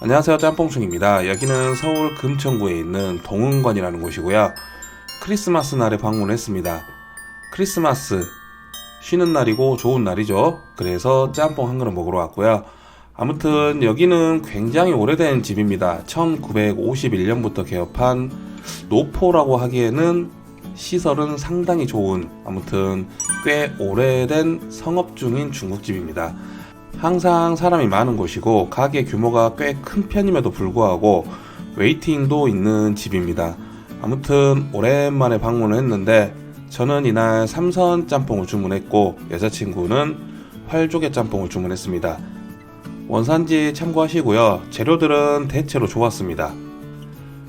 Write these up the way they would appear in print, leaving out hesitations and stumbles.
안녕하세요, 짬뽕충입니다. 여기는 서울 금천구에 있는 동은관이라는 곳이고요. 크리스마스 날에 방문했습니다. 크리스마스 쉬는 날이고 좋은 날이죠. 그래서 짬뽕 한 그릇 먹으러 왔고요. 아무튼 여기는 굉장히 오래된 집입니다. 1951년부터 개업한 노포라고 하기에는 시설은 상당히 좋은, 아무튼 꽤 오래된 성업 중인 중국집입니다. 항상 사람이 많은 곳이고 가게 규모가 꽤 큰 편임에도 불구하고 웨이팅도 있는 집입니다. 아무튼 오랜만에 방문을 했는데 저는 이날 삼선 짬뽕을 주문했고 여자친구는 활조개 짬뽕을 주문했습니다. 원산지 참고하시고요. 재료들은 대체로 좋았습니다.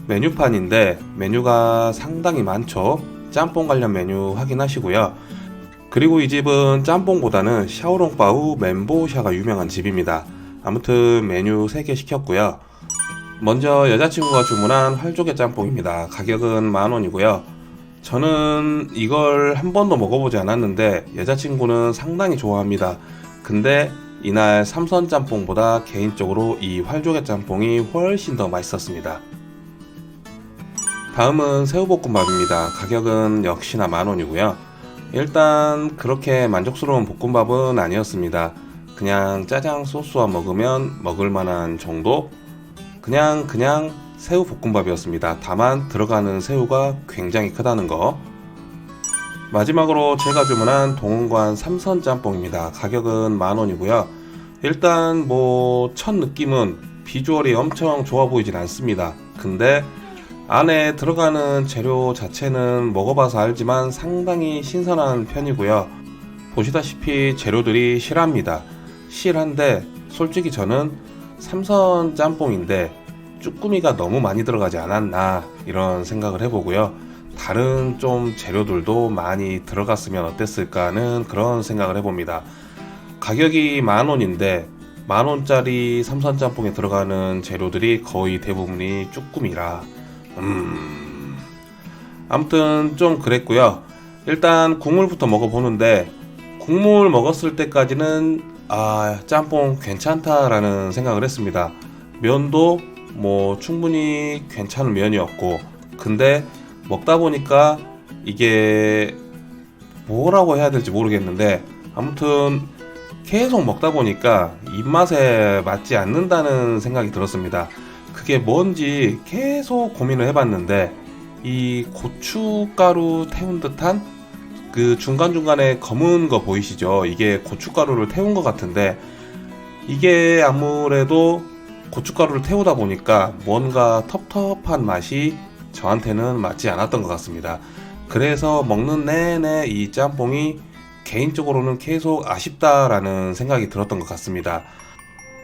메뉴판인데 메뉴가 상당히 많죠. 짬뽕 관련 메뉴 확인하시고요. 그리고 이 집은 짬뽕보다는 샤오롱바우 멘보샤가 유명한 집입니다. 아무튼 메뉴 3개 시켰고요. 먼저 여자친구가 주문한 활조개 짬뽕입니다. 가격은 10,000원이고요. 저는 이걸 한 번도 먹어보지 않았는데 여자친구는 상당히 좋아합니다. 근데 이날 삼선 짬뽕보다 개인적으로 이 활조개 짬뽕이 훨씬 더 맛있었습니다. 다음은 새우볶음밥입니다. 가격은 역시나 10,000원이고요. 일단 그렇게 만족스러운 볶음밥은 아니었습니다. 그냥 짜장 소스와 먹으면 먹을만한 정도? 그냥 새우 볶음밥이었습니다. 다만 들어가는 새우가 굉장히 크다는 거. 마지막으로 제가 주문한 동은관 삼선 짬뽕입니다. 가격은 10,000원이고요. 일단 첫 느낌은 비주얼이 엄청 좋아 보이진 않습니다. 근데 안에 들어가는 재료 자체는 먹어봐서 알지만 상당히 신선한 편이고요. 보시다시피 재료들이 실합니다. 실한데 솔직히 저는 삼선 짬뽕인데 쭈꾸미가 너무 많이 들어가지 않았나 이런 생각을 해보고요. 다른 좀 재료들도 많이 들어갔으면 어땠을까 하는 그런 생각을 해봅니다. 가격이 10,000원인데 10,000원짜리 삼선 짬뽕에 들어가는 재료들이 거의 대부분이 쭈꾸미라 아무튼 좀 그랬고요. 일단 국물부터 먹어보는데 국물 먹었을 때까지는 짬뽕 괜찮다라는 생각을 했습니다. 면도 충분히 괜찮은 면이었고, 근데 먹다 보니까 이게 뭐라고 해야 될지 모르겠는데 아무튼 계속 먹다 보니까 입맛에 맞지 않는다는 생각이 들었습니다. 그게 뭔지 계속 고민을 해봤는데 이 고춧가루 태운 듯한 그 중간중간에 검은 거 보이시죠? 이게 고춧가루를 태운 것 같은데 이게 아무래도 고춧가루를 태우다 보니까 뭔가 텁텁한 맛이 저한테는 맞지 않았던 것 같습니다. 그래서 먹는 내내 이 짬뽕이 개인적으로는 계속 아쉽다라는 생각이 들었던 것 같습니다.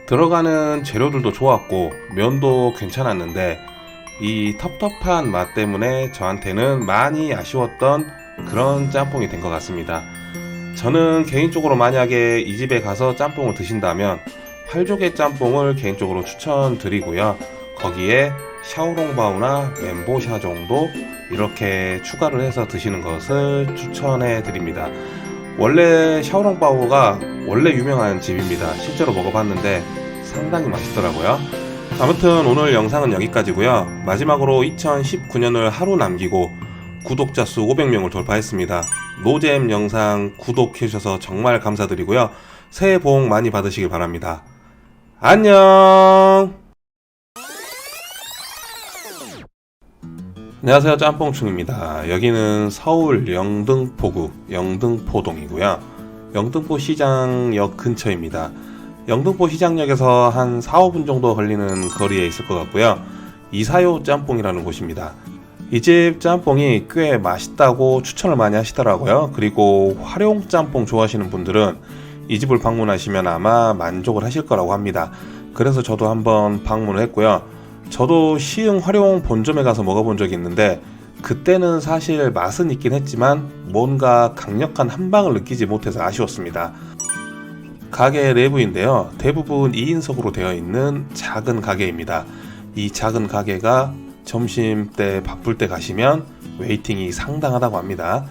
들어가는 재료들도 좋았고 면도 괜찮았는데 이 텁텁한 맛 때문에 저한테는 많이 아쉬웠던 그런 짬뽕이 된 것 같습니다. 저는 개인적으로 만약에 이 집에 가서 짬뽕을 드신다면 활조개 짬뽕을 개인적으로 추천드리고요. 거기에 샤오롱바오나 멘보샤 정도 이렇게 추가를 해서 드시는 것을 추천해 드립니다. 원래 샤오롱바오가 원래 유명한 집입니다. 실제로 먹어봤는데 상당히 맛있더라고요. 아무튼 오늘 영상은 여기까지고요. 마지막으로 2019년을 하루 남기고 구독자 수 500명을 돌파했습니다. 노잼 영상 구독해주셔서 정말 감사드리고요. 새해 복 많이 받으시길 바랍니다. 안녕. 안녕하세요, 짬뽕충입니다. 여기는 서울 영등포구 영등포동이고요. 영등포 시장역 근처입니다. 영등포 시장역에서 한 4-5분 정도 걸리는 거리에 있을 것 같고요. 이사요 짬뽕이라는 곳입니다. 이 집 짬뽕이 꽤 맛있다고 추천을 많이 하시더라고요. 그리고 활용 짬뽕 좋아하시는 분들은 이 집을 방문하시면 아마 만족을 하실 거라고 합니다. 그래서 저도 한번 방문을 했고요. 저도 시흥 활용 본점에 가서 먹어본 적이 있는데 그때는 사실 맛은 있긴 했지만 뭔가 강력한 한방을 느끼지 못해서 아쉬웠습니다. 가게 내부인데요. 대부분 2인석으로 되어 있는 작은 가게입니다. 이 작은 가게가 점심때 바쁠 때 가시면 웨이팅이 상당하다고 합니다.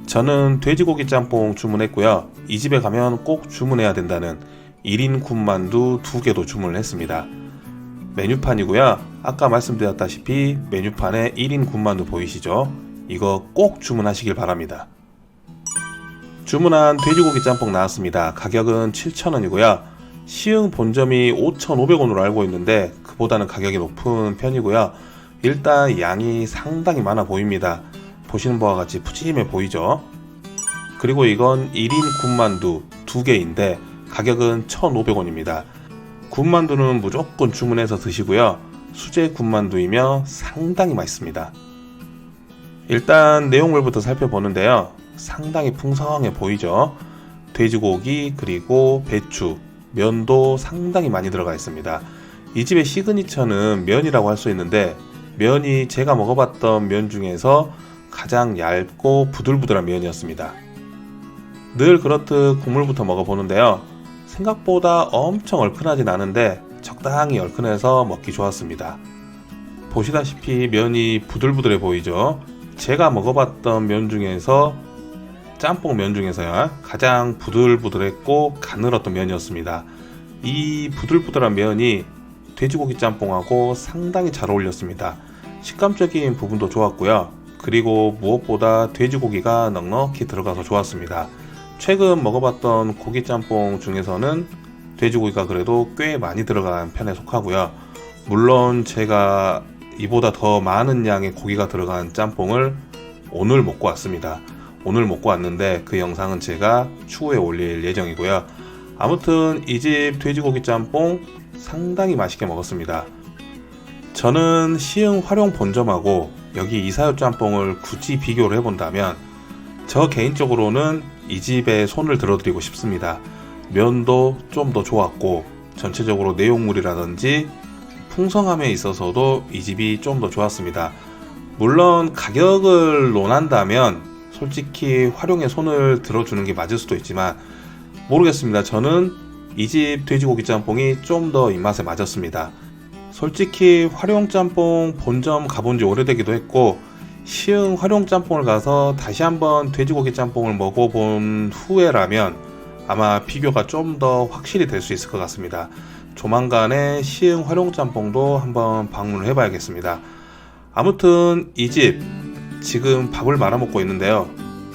저는 돼지고기 짬뽕 주문했고요. 이 집에 가면 꼭 주문해야 된다는 1인 군만두 2개도 주문을 했습니다. 메뉴판이고요. 아까 말씀드렸다시피 메뉴판에 1인 군만두 보이시죠? 이거 꼭 주문하시길 바랍니다. 주문한 돼지고기 짬뽕 나왔습니다. 가격은 7,000원이고요. 시흥 본점이 5,500원으로 알고 있는데 그보다는 가격이 높은 편이고요. 일단 양이 상당히 많아 보입니다. 보시는 바와 같이 푸짐해 보이죠? 그리고 이건 1인 군만두 2개인데 가격은 1,500원입니다. 군만두는 무조건 주문해서 드시고요. 수제 군만두이며 상당히 맛있습니다. 일단 내용물부터 살펴보는데요. 상당히 풍성해 보이죠? 돼지고기 그리고 배추, 면도 상당히 많이 들어가 있습니다. 이 집의 시그니처는 면이라고 할 수 있는데 면이 제가 먹어봤던 면 중에서 가장 얇고 부들부들한 면이었습니다. 늘 그렇듯 국물부터 먹어보는데요. 생각보다 엄청 얼큰하진 않은데 적당히 얼큰해서 먹기 좋았습니다. 보시다시피 면이 부들부들해 보이죠? 제가 먹어봤던 면 중에서 짬뽕 면 중에서요 가장 부들부들했고 가늘었던 면이었습니다. 이 부들부들한 면이 돼지고기 짬뽕하고 상당히 잘 어울렸습니다. 식감적인 부분도 좋았고요. 그리고 무엇보다 돼지고기가 넉넉히 들어가서 좋았습니다. 최근 먹어봤던 고기 짬뽕 중에서는 돼지고기가 그래도 꽤 많이 들어간 편에 속하고요. 물론 제가 이보다 더 많은 양의 고기가 들어간 짬뽕을 오늘 먹고 왔습니다. 오늘 먹고 왔는데 그 영상은 제가 추후에 올릴 예정이고요. 아무튼 이 집 돼지고기 짬뽕 상당히 맛있게 먹었습니다. 저는 시흥 활용 본점하고 여기 이사요 짬뽕을 굳이 비교를 해본다면 저 개인적으로는 이 집에 손을 들어드리고 싶습니다. 면도 좀 더 좋았고 전체적으로 내용물이라든지 풍성함에 있어서도 이 집이 좀 더 좋았습니다. 물론 가격을 논한다면 솔직히 활용에 손을 들어주는 게 맞을 수도 있지만 모르겠습니다. 저는 이 집 돼지고기 짬뽕이 좀 더 입맛에 맞았습니다. 솔직히 활용 짬뽕 본점 가본 지 오래되기도 했고 시흥 활용 짬뽕을 가서 다시 한번 돼지고기 짬뽕을 먹어본 후에라면 아마 비교가 좀 더 확실히 될 수 있을 것 같습니다. 조만간에 시흥 활용 짬뽕도 한번 방문을 해봐야겠습니다. 아무튼 이 집 지금 밥을 말아 먹고 있는데요.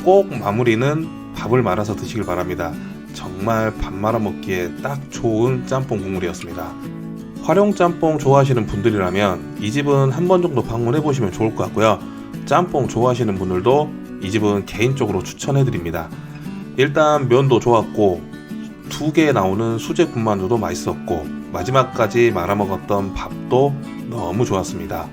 꼭 마무리는 밥을 말아서 드시길 바랍니다. 정말 밥 말아 먹기에 딱 좋은 짬뽕 국물이었습니다. 활용 짬뽕 좋아하시는 분들이라면 이 집은 한 번 정도 방문해 보시면 좋을 것 같고요. 짬뽕 좋아하시는 분들도 이 집은 개인적으로 추천해 드립니다. 일단 면도 좋았고 2개 나오는 수제 군만두도 맛있었고 마지막까지 말아 먹었던 밥도 너무 좋았습니다.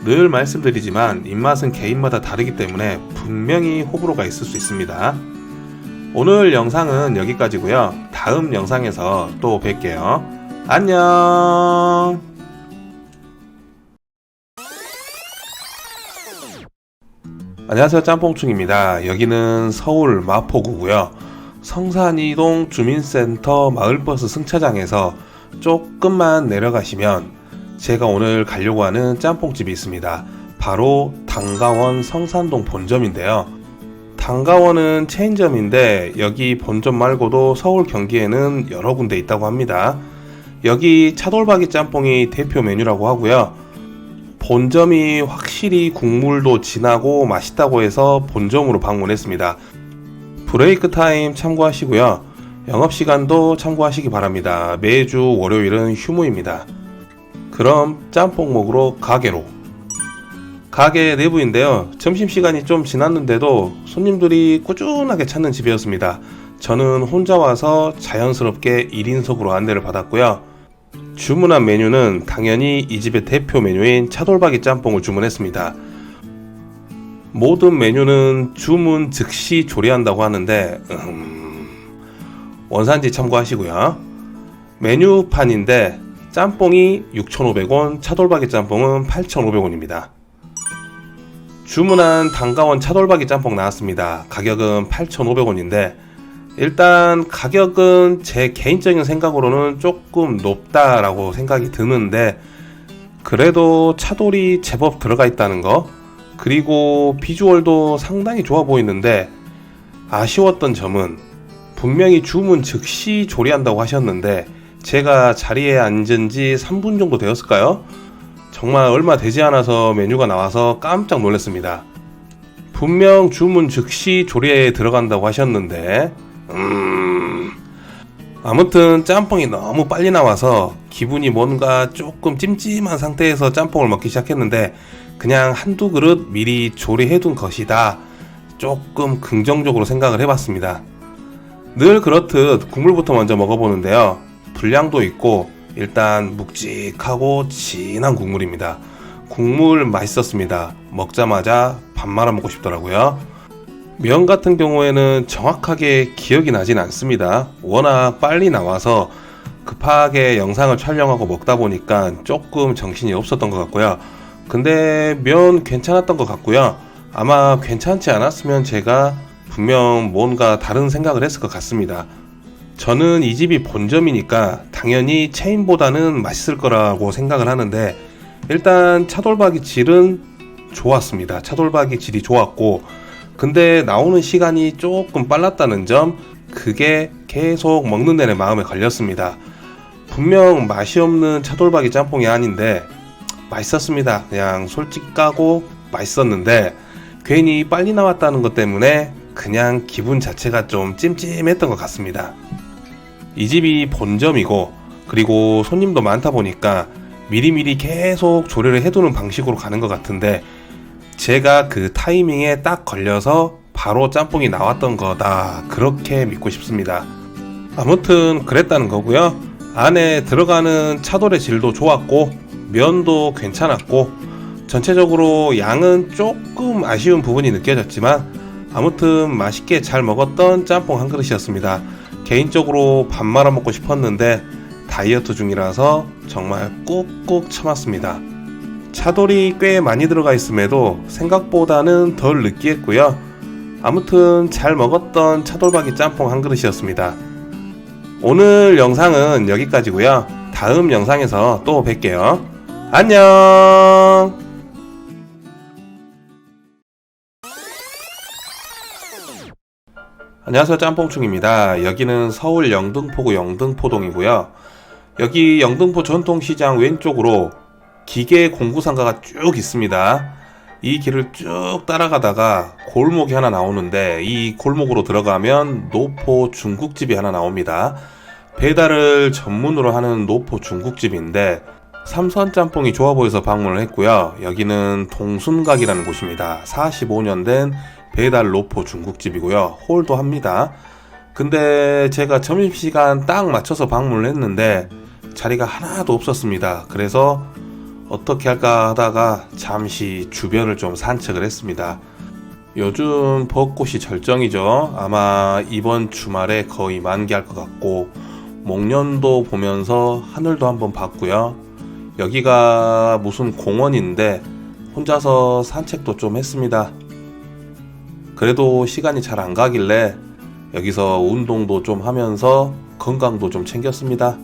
늘 말씀드리지만 입맛은 개인마다 다르기 때문에 분명히 호불호가 있을 수 있습니다. 오늘 영상은 여기까지고요. 다음 영상에서 또 뵐게요. 안녕. 안녕하세요, 짬뽕충입니다. 여기는 서울 마포구고요. 성산이동 주민센터 마을버스 승차장에서 조금만 내려가시면 제가 오늘 가려고 하는 짬뽕집이 있습니다. 바로 당가원 성산동 본점인데요. 당가원은 체인점인데 여기 본점 말고도 서울 경기에는 여러 군데 있다고 합니다. 여기 차돌박이 짬뽕이 대표 메뉴라고 하고요. 본점이 확실히 국물도 진하고 맛있다고 해서 본점으로 방문했습니다. 브레이크 타임 참고하시고요. 영업시간도 참고하시기 바랍니다. 매주 월요일은 휴무입니다. 그럼 짬뽕 먹으러 가게로. 가게 내부인데요. 점심시간이 좀 지났는데도 손님들이 꾸준하게 찾는 집이었습니다. 저는 혼자 와서 자연스럽게 1인석으로 안내를 받았고요. 주문한 메뉴는 당연히 이 집의 대표 메뉴인 차돌박이 짬뽕을 주문했습니다. 모든 메뉴는 주문 즉시 조리한다고 하는데 원산지 참고하시고요. 메뉴판인데 짬뽕이 6,500원, 차돌박이 짬뽕은 8,500원입니다. 주문한 당가원 차돌박이 짬뽕 나왔습니다. 가격은 8,500원인데 일단 가격은 제 개인적인 생각으로는 조금 높다라고 생각이 드는데 그래도 차돌이 제법 들어가 있다는 거, 그리고 비주얼도 상당히 좋아 보이는데 아쉬웠던 점은 분명히 주문 즉시 조리한다고 하셨는데 제가 자리에 앉은 지 3분 정도 되었을까요? 정말 얼마 되지 않아서 메뉴가 나와서 깜짝 놀랐습니다. 분명 주문 즉시 조리에 들어간다고 하셨는데 아무튼 짬뽕이 너무 빨리 나와서 기분이 뭔가 조금 찜찜한 상태에서 짬뽕을 먹기 시작했는데 그냥 한두 그릇 미리 조리해둔 것이다. 조금 긍정적으로 생각을 해봤습니다. 늘 그렇듯 국물부터 먼저 먹어보는데요. 분량도 있고 일단 묵직하고 진한 국물입니다. 국물 맛있었습니다. 먹자마자 밥 말아 먹고 싶더라고요. 면 같은 경우에는 정확하게 기억이 나진 않습니다. 워낙 빨리 나와서 급하게 영상을 촬영하고 먹다 보니까 조금 정신이 없었던 것 같고요. 근데 면 괜찮았던 것 같고요. 아마 괜찮지 않았으면 제가 분명 뭔가 다른 생각을 했을 것 같습니다. 저는 이 집이 본점이니까 당연히 체인보다는 맛있을 거라고 생각을 하는데 일단 차돌박이 질은 좋았습니다. 차돌박이 질이 좋았고 근데 나오는 시간이 조금 빨랐다는 점, 그게 계속 먹는 내내 마음에 걸렸습니다. 분명 맛이 없는 차돌박이 짬뽕이 아닌데 맛있었습니다. 그냥 솔직하고 맛있었는데 괜히 빨리 나왔다는 것 때문에 그냥 기분 자체가 좀 찜찜했던 것 같습니다. 이 집이 본점이고 그리고 손님도 많다 보니까 미리미리 계속 조리를 해두는 방식으로 가는 것 같은데 제가 그 타이밍에 딱 걸려서 바로 짬뽕이 나왔던 거다, 그렇게 믿고 싶습니다. 아무튼 그랬다는 거고요. 안에 들어가는 차돌의 질도 좋았고 면도 괜찮았고 전체적으로 양은 조금 아쉬운 부분이 느껴졌지만 아무튼 맛있게 잘 먹었던 짬뽕 한 그릇이었습니다. 개인적으로 밥 말아 먹고 싶었는데 다이어트 중이라서 정말 꾹꾹 참았습니다. 차돌이 꽤 많이 들어가 있음에도 생각보다는 덜 느끼했고요. 아무튼 잘 먹었던 차돌박이 짬뽕 한 그릇이었습니다. 오늘 영상은 여기까지고요. 다음 영상에서 또 뵐게요. 안녕. 안녕하세요, 짬뽕충입니다. 여기는 서울 영등포구 영등포동이고요. 여기 영등포 전통시장 왼쪽으로 기계 공구상가가 쭉 있습니다. 이 길을 쭉 따라가다가 골목이 하나 나오는데 이 골목으로 들어가면 노포 중국집이 하나 나옵니다. 배달을 전문으로 하는 노포 중국집인데 삼선 짬뽕이 좋아 보여서 방문을 했고요. 여기는 동순각이라는 곳입니다. 45년 된 배달 노포 중국집이고요. 홀도 합니다. 근데 제가 점심시간 딱 맞춰서 방문을 했는데 자리가 하나도 없었습니다. 그래서 어떻게 할까 하다가 잠시 주변을 좀 산책을 했습니다. 요즘 벚꽃이 절정이죠. 아마 이번 주말에 거의 만개할 것 같고 목련도 보면서 하늘도 한번 봤고요. 여기가 무슨 공원인데 혼자서 산책도 좀 했습니다. 그래도 시간이 잘 안 가길래 여기서 운동도 좀 하면서 건강도 좀 챙겼습니다.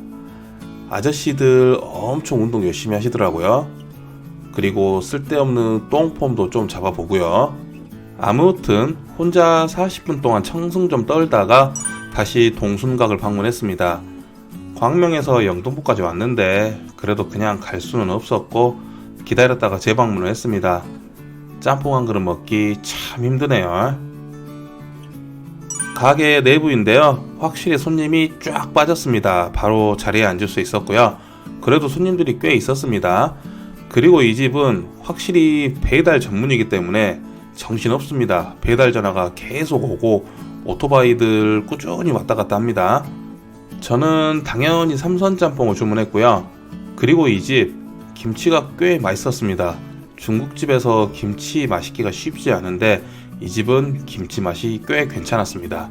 아저씨들 엄청 운동 열심히 하시더라고요. 그리고 쓸데없는 똥폼도 좀 잡아보고요. 아무튼 혼자 40분 동안 청승 좀 떨다가 다시 동순각을 방문했습니다. 광명에서 영등포까지 왔는데 그래도 그냥 갈 수는 없었고 기다렸다가 재방문을 했습니다. 짬뽕 한 그릇 먹기 참 힘드네요. 가게 내부인데요. 확실히 손님이 쫙 빠졌습니다. 바로 자리에 앉을 수 있었고요. 그래도 손님들이 꽤 있었습니다. 그리고 이 집은 확실히 배달 전문이기 때문에 정신없습니다. 배달 전화가 계속 오고 오토바이들 꾸준히 왔다 갔다 합니다. 저는 당연히 삼선 짬뽕을 주문했고요. 그리고 이 집 김치가 꽤 맛있었습니다. 중국집에서 김치 맛있기가 쉽지 않은데 이 집은 김치 맛이 꽤 괜찮았습니다.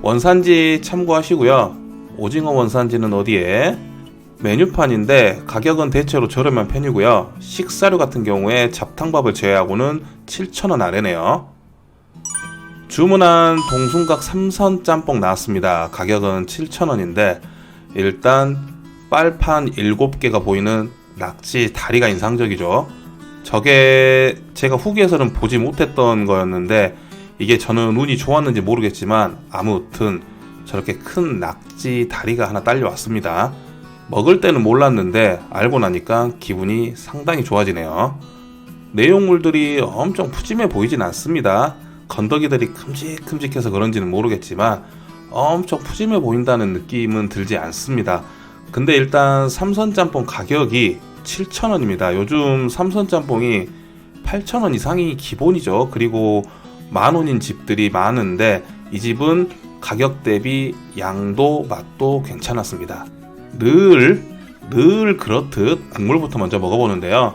원산지 참고하시고요. 오징어 원산지는 어디에? 메뉴판인데 가격은 대체로 저렴한 편이고요. 식사료 같은 경우에 잡탕밥을 제외하고는 7,000원 아래네요. 주문한 동순각 삼선 짬뽕 나왔습니다. 가격은 7,000원인데 일단 빨판 7개가 보이는 낙지 다리가 인상적이죠. 저게 제가 후기에서는 보지 못했던 거였는데 이게 저는 운이 좋았는지 모르겠지만 아무튼 저렇게 큰 낙지 다리가 하나 딸려왔습니다. 먹을 때는 몰랐는데 알고 나니까 기분이 상당히 좋아지네요. 내용물들이 엄청 푸짐해 보이진 않습니다. 건더기들이 큼직큼직해서 그런지는 모르겠지만 엄청 푸짐해 보인다는 느낌은 들지 않습니다. 근데 일단 삼선짬뽕 가격이 7,000원입니다. 요즘 삼선짬뽕이 8,000원 이상이 기본이죠. 그리고 만원인 집들이 많은데 이 집은 가격 대비 양도 맛도 괜찮았습니다. 늘 그렇듯 국물부터 먼저 먹어보는데요.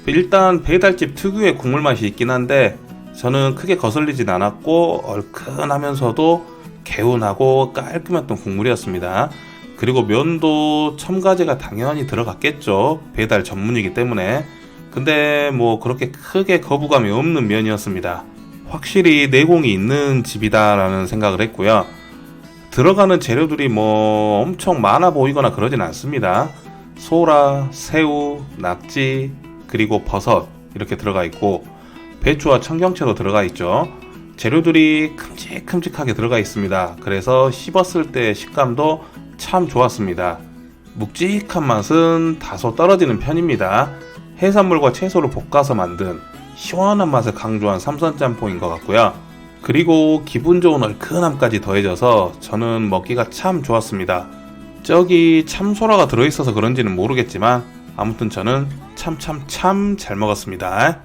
일단 배달집 특유의 국물 맛이 있긴 한데 저는 크게 거슬리진 않았고 얼큰하면서도 개운하고 깔끔했던 국물이었습니다. 그리고 면도 첨가제가 당연히 들어갔겠죠. 배달 전문이기 때문에. 근데 뭐 그렇게 크게 거부감이 없는 면이었습니다. 확실히 내공이 있는 집이다라는 생각을 했고요. 들어가는 재료들이 뭐 엄청 많아 보이거나 그러진 않습니다. 소라, 새우, 낙지, 그리고 버섯 이렇게 들어가 있고 배추와 청경채도 들어가 있죠. 재료들이 큼직큼직하게 들어가 있습니다. 그래서 씹었을 때 식감도 참 좋았습니다. 묵직한 맛은 다소 떨어지는 편입니다. 해산물과 채소를 볶아서 만든 시원한 맛을 강조한 삼선짬뽕인 것 같고요. 그리고 기분 좋은 얼큰함까지 더해져서 저는 먹기가 참 좋았습니다. 저기 참소라가 들어있어서 그런지는 모르겠지만 아무튼 저는 참 잘 먹었습니다.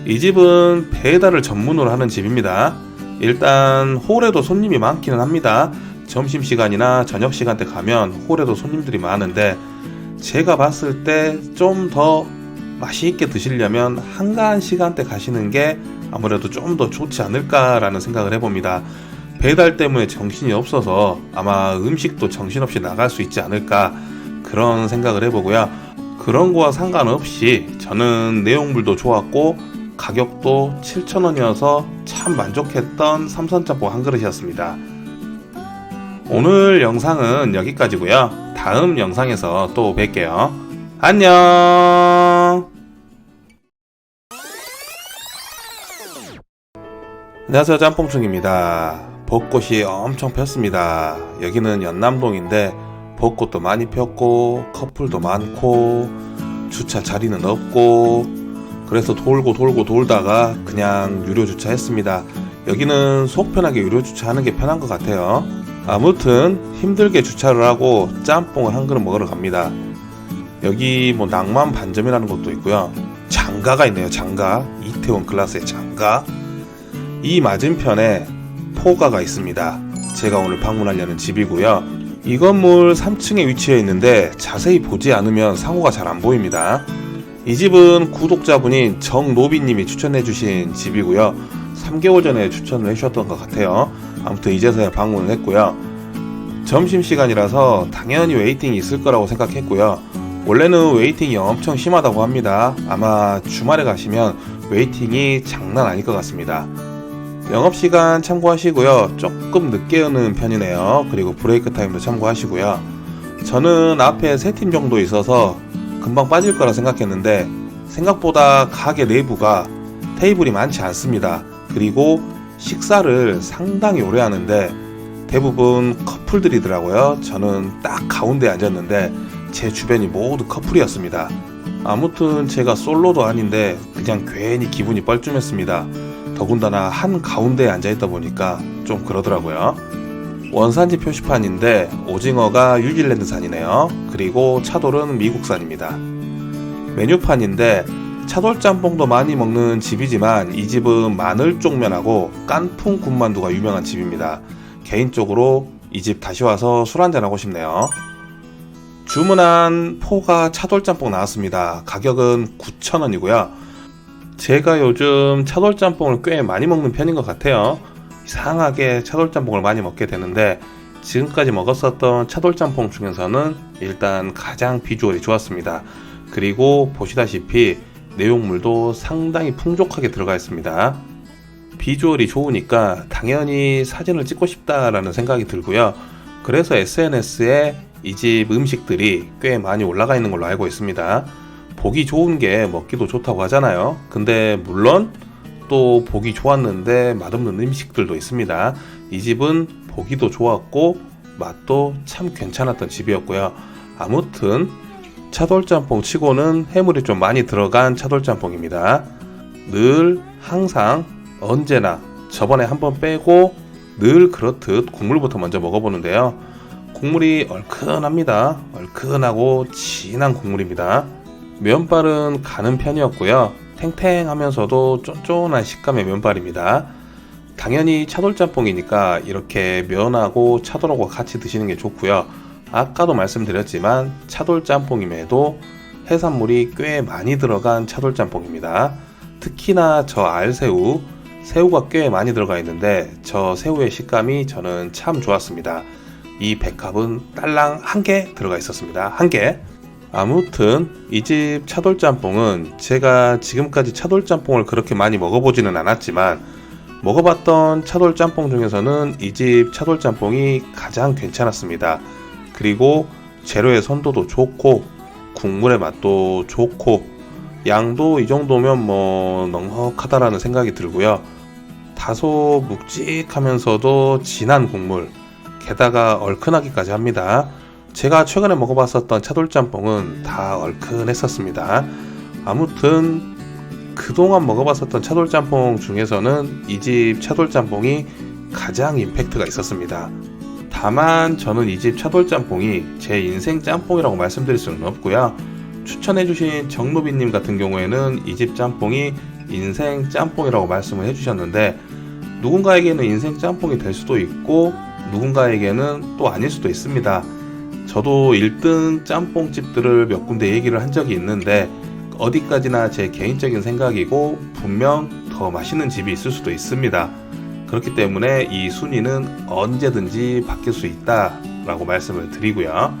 이 집은 배달을 전문으로 하는 집입니다. 일단 홀에도 손님이 많기는 합니다. 점심시간이나 저녁시간대 가면 홀에도 손님들이 많은데 제가 봤을 때 좀 더 맛있게 드시려면 한가한 시간대 가시는 게 아무래도 좀 더 좋지 않을까라는 생각을 해봅니다. 배달 때문에 정신이 없어서 아마 음식도 정신없이 나갈 수 있지 않을까 그런 생각을 해보고요. 그런 거와 상관없이 저는 내용물도 좋았고 가격도 7,000원이어서 참 만족했던 삼선짬뽕 한 그릇이었습니다. 오늘 영상은 여기까지고요. 다음 영상에서 또 뵐게요. 안녕. 안녕하세요, 짬뽕충입니다. 벚꽃이 엄청 폈습니다. 여기는 연남동인데 벚꽃도 많이 폈고 커플도 많고 주차 자리는 없고 그래서 돌고 돌다가 그냥 유료 주차했습니다. 여기는 속 편하게 유료 주차하는 게 편한 것 같아요. 아무튼 힘들게 주차를 하고 짬뽕을 한 그릇 먹으러 갑니다. 여기 뭐 낭만 반점이라는 것도 있고요. 장가가 있네요. 장가. 이태원 클라스의 장가. 이 맞은편에 포가가 있습니다. 제가 오늘 방문하려는 집이고요. 이 건물 3층에 위치해 있는데 자세히 보지 않으면 상호가 잘 안 보입니다. 이 집은 구독자분인 정노비님이 추천해주신 집이고요. 3개월 전에 추천을 해주셨던 것 같아요. 아무튼 이제서야 방문을 했고요. 점심시간이라서 당연히 웨이팅이 있을 거라고 생각했고요. 원래는 웨이팅이 엄청 심하다고 합니다. 아마 주말에 가시면 웨이팅이 장난 아닐 것 같습니다. 영업시간 참고하시고요. 조금 늦게 오는 편이네요. 그리고 브레이크 타임도 참고하시고요. 저는 앞에 3팀 정도 있어서 금방 빠질 거라 생각했는데 생각보다 가게 내부가 테이블이 많지 않습니다. 그리고 식사를 상당히 오래 하는데 대부분 커플들이더라고요. 저는 딱 가운데에 앉았는데 제 주변이 모두 커플이었습니다. 아무튼 제가 솔로도 아닌데 그냥 괜히 기분이 뻘쭘했습니다. 더군다나 한 가운데에 앉아있다 보니까 좀 그러더라고요. 원산지 표시판인데 오징어가 뉴질랜드산이네요. 그리고 차돌은 미국산입니다. 메뉴판인데 차돌짬뽕도 많이 먹는 집이지만 이 집은 마늘쪽면하고 깐풍 군만두가 유명한 집입니다. 개인적으로 이 집 다시 와서 술 한잔하고 싶네요. 주문한 포가 차돌짬뽕 나왔습니다. 가격은 9,000원이고요. 제가 요즘 차돌짬뽕을 꽤 많이 먹는 편인 것 같아요. 이상하게 차돌짬뽕을 많이 먹게 되는데 지금까지 먹었었던 차돌짬뽕 중에서는 일단 가장 비주얼이 좋았습니다. 그리고 보시다시피 내용물도 상당히 풍족하게 들어가 있습니다. 비주얼이 좋으니까 당연히 사진을 찍고 싶다라는 생각이 들고요. 그래서 SNS에 이 집 음식들이 꽤 많이 올라가 있는 걸로 알고 있습니다. 보기 좋은 게 먹기도 좋다고 하잖아요. 근데 물론 또 보기 좋았는데 맛없는 음식들도 있습니다. 이 집은 보기도 좋았고 맛도 참 괜찮았던 집이었고요. 아무튼 차돌짬뽕 치고는 해물이 좀 많이 들어간 차돌짬뽕입니다. 늘 항상 언제나 저번에 한번 빼고 늘 그렇듯 국물부터 먼저 먹어보는데요. 국물이 얼큰합니다. 얼큰하고 진한 국물입니다. 면발은 가는 편이었고요. 탱탱하면서도 쫀쫀한 식감의 면발입니다. 당연히 차돌짬뽕이니까 이렇게 면하고 차돌하고 같이 드시는 게 좋고요. 아까도 말씀드렸지만 차돌짬뽕임에도 해산물이 꽤 많이 들어간 차돌짬뽕입니다. 특히나 저 알새우, 새우가 꽤 많이 들어가 있는데 저 새우의 식감이 저는 참 좋았습니다. 이 백합은 딸랑 1개 들어가 있었습니다. 1개. 아무튼 이 집 차돌짬뽕은 제가 지금까지 차돌짬뽕을 그렇게 많이 먹어보지는 않았지만 먹어봤던 차돌짬뽕 중에서는 이 집 차돌짬뽕이 가장 괜찮았습니다. 그리고 재료의 선도도 좋고 국물의 맛도 좋고 양도 이 정도면 뭐 넉넉하다라는 생각이 들고요. 다소 묵직하면서도 진한 국물, 게다가 얼큰하기까지 합니다. 제가 최근에 먹어봤었던 차돌짬뽕은 다 얼큰했었습니다. 아무튼 그동안 먹어봤었던 차돌짬뽕 중에서는 이 집 차돌짬뽕이 가장 임팩트가 있었습니다. 다만 저는 이 집 차돌짬뽕이 제 인생 짬뽕이라고 말씀드릴 수는 없고요. 추천해주신 정노비님 같은 경우에는 이 집 짬뽕이 인생 짬뽕이라고 말씀을 해주셨는데 누군가에게는 인생 짬뽕이 될 수도 있고 누군가에게는 또 아닐 수도 있습니다. 저도 1등 짬뽕집들을 몇 군데 얘기를 한 적이 있는데 어디까지나 제 개인적인 생각이고 분명 더 맛있는 집이 있을 수도 있습니다. 그렇기 때문에 이 순위는 언제든지 바뀔 수 있다라고 말씀을 드리고요.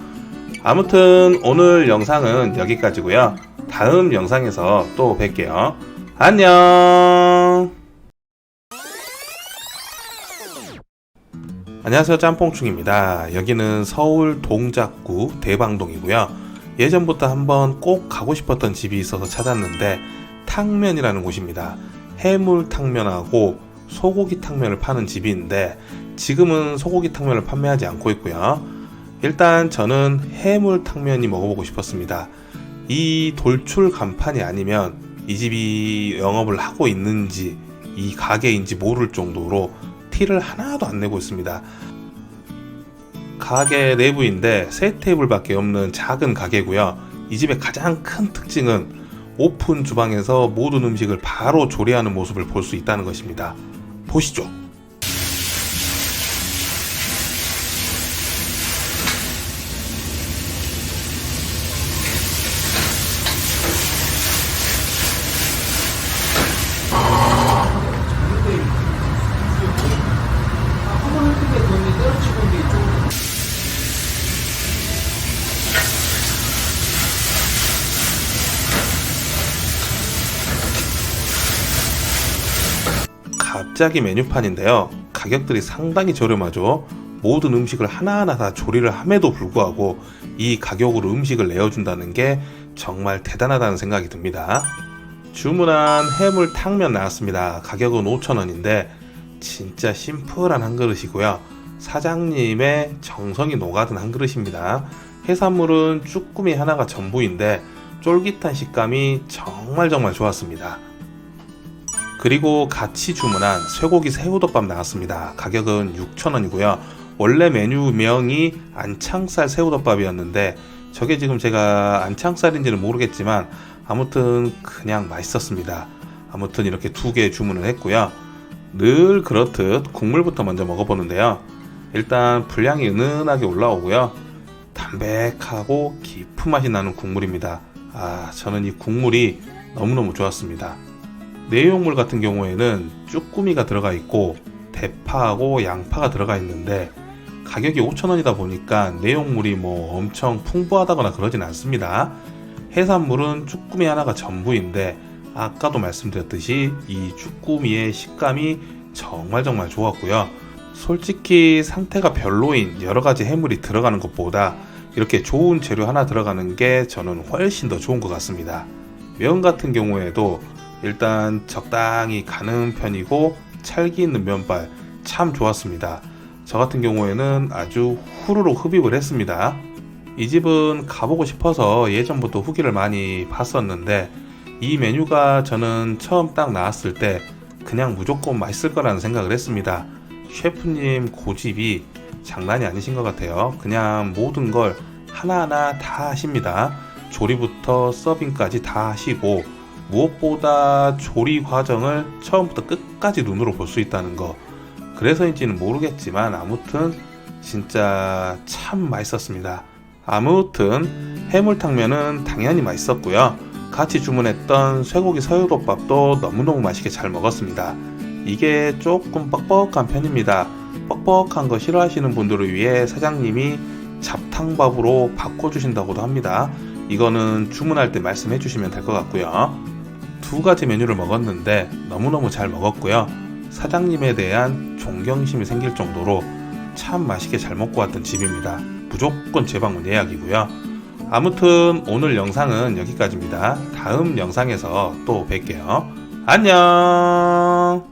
아무튼 오늘 영상은 여기까지고요. 다음 영상에서 또 뵐게요. 안녕. 안녕하세요, 짬뽕충입니다. 여기는 서울 동작구 대방동이고요. 예전부터 한번 꼭 가고 싶었던 집이 있어서 찾았는데 탕면이라는 곳입니다. 해물 탕면하고 소고기 탕면을 파는 집인데 지금은 소고기 탕면을 판매하지 않고 있고요. 일단 저는 해물 탕면이 먹어보고 싶었습니다. 이 돌출 간판이 아니면 이 집이 영업을 하고 있는지 이 가게인지 모를 정도로 티를 하나도 안 내고 있습니다. 가게 내부인데 세 테이블밖에 없는 작은 가게고요. 이 집의 가장 큰 특징은 오픈 주방에서 모든 음식을 바로 조리하는 모습을 볼 수 있다는 것입니다. 보시죠. 갑자기 메뉴판인데요. 가격들이 상당히 저렴하죠. 모든 음식을 하나하나 다 조리를 함에도 불구하고 이 가격으로 음식을 내어준다는 게 정말 대단하다는 생각이 듭니다. 주문한 해물 탕면 나왔습니다. 가격은 5,000원인데 진짜 심플한 한 그릇이고요. 사장님의 정성이 녹아든 한 그릇입니다. 해산물은 쭈꾸미 하나가 전부인데 쫄깃한 식감이 정말 좋았습니다. 그리고 같이 주문한 쇠고기 새우덮밥 나왔습니다. 가격은 6,000원이고요. 원래 메뉴명이 안창살 새우덮밥이었는데 저게 지금 제가 안창살인지는 모르겠지만 아무튼 그냥 맛있었습니다. 아무튼 이렇게 2개 주문을 했고요. 늘 그렇듯 국물부터 먼저 먹어보는데요. 일단 분량이 은은하게 올라오고요. 담백하고 깊은 맛이 나는 국물입니다. 저는 이 국물이 너무너무 좋았습니다. 내용물 같은 경우에는 쭈꾸미가 들어가 있고 대파하고 양파가 들어가 있는데 가격이 5,000원이다 보니까 내용물이 뭐 엄청 풍부하다거나 그러진 않습니다. 해산물은 쭈꾸미 하나가 전부인데 아까도 말씀드렸듯이 이 쭈꾸미의 식감이 정말 좋았고요. 솔직히 상태가 별로인 여러가지 해물이 들어가는 것보다 이렇게 좋은 재료 하나 들어가는 게 저는 훨씬 더 좋은 것 같습니다. 면 같은 경우에도 일단 적당히 가는 편이고 찰기 있는 면발 참 좋았습니다. 저 같은 경우에는 아주 후루룩 흡입을 했습니다. 이 집은 가보고 싶어서 예전부터 후기를 많이 봤었는데 이 메뉴가 저는 처음 딱 나왔을 때 그냥 무조건 맛있을 거라는 생각을 했습니다. 셰프님 고집이 장난이 아니신 것 같아요. 그냥 모든 걸 하나하나 다 하십니다. 조리부터 서빙까지 다 하시고 무엇보다 조리 과정을 처음부터 끝까지 눈으로 볼 수 있다는 거, 그래서인지는 모르겠지만 아무튼 진짜 참 맛있었습니다. 아무튼 해물탕면은 당연히 맛있었고요. 같이 주문했던 쇠고기 서유덮밥도 너무너무 맛있게 잘 먹었습니다. 이게 조금 뻑뻑한 편입니다. 뻑뻑한 거 싫어하시는 분들을 위해 사장님이 잡탕밥으로 바꿔주신다고도 합니다. 이거는 주문할 때 말씀해 주시면 될 것 같고요. 두 가지 메뉴를 먹었는데 너무너무 잘 먹었고요. 사장님에 대한 존경심이 생길 정도로 참 맛있게 잘 먹고 왔던 집입니다. 무조건 재방문 예약이고요. 아무튼 오늘 영상은 여기까지입니다. 다음 영상에서 또 뵐게요. 안녕.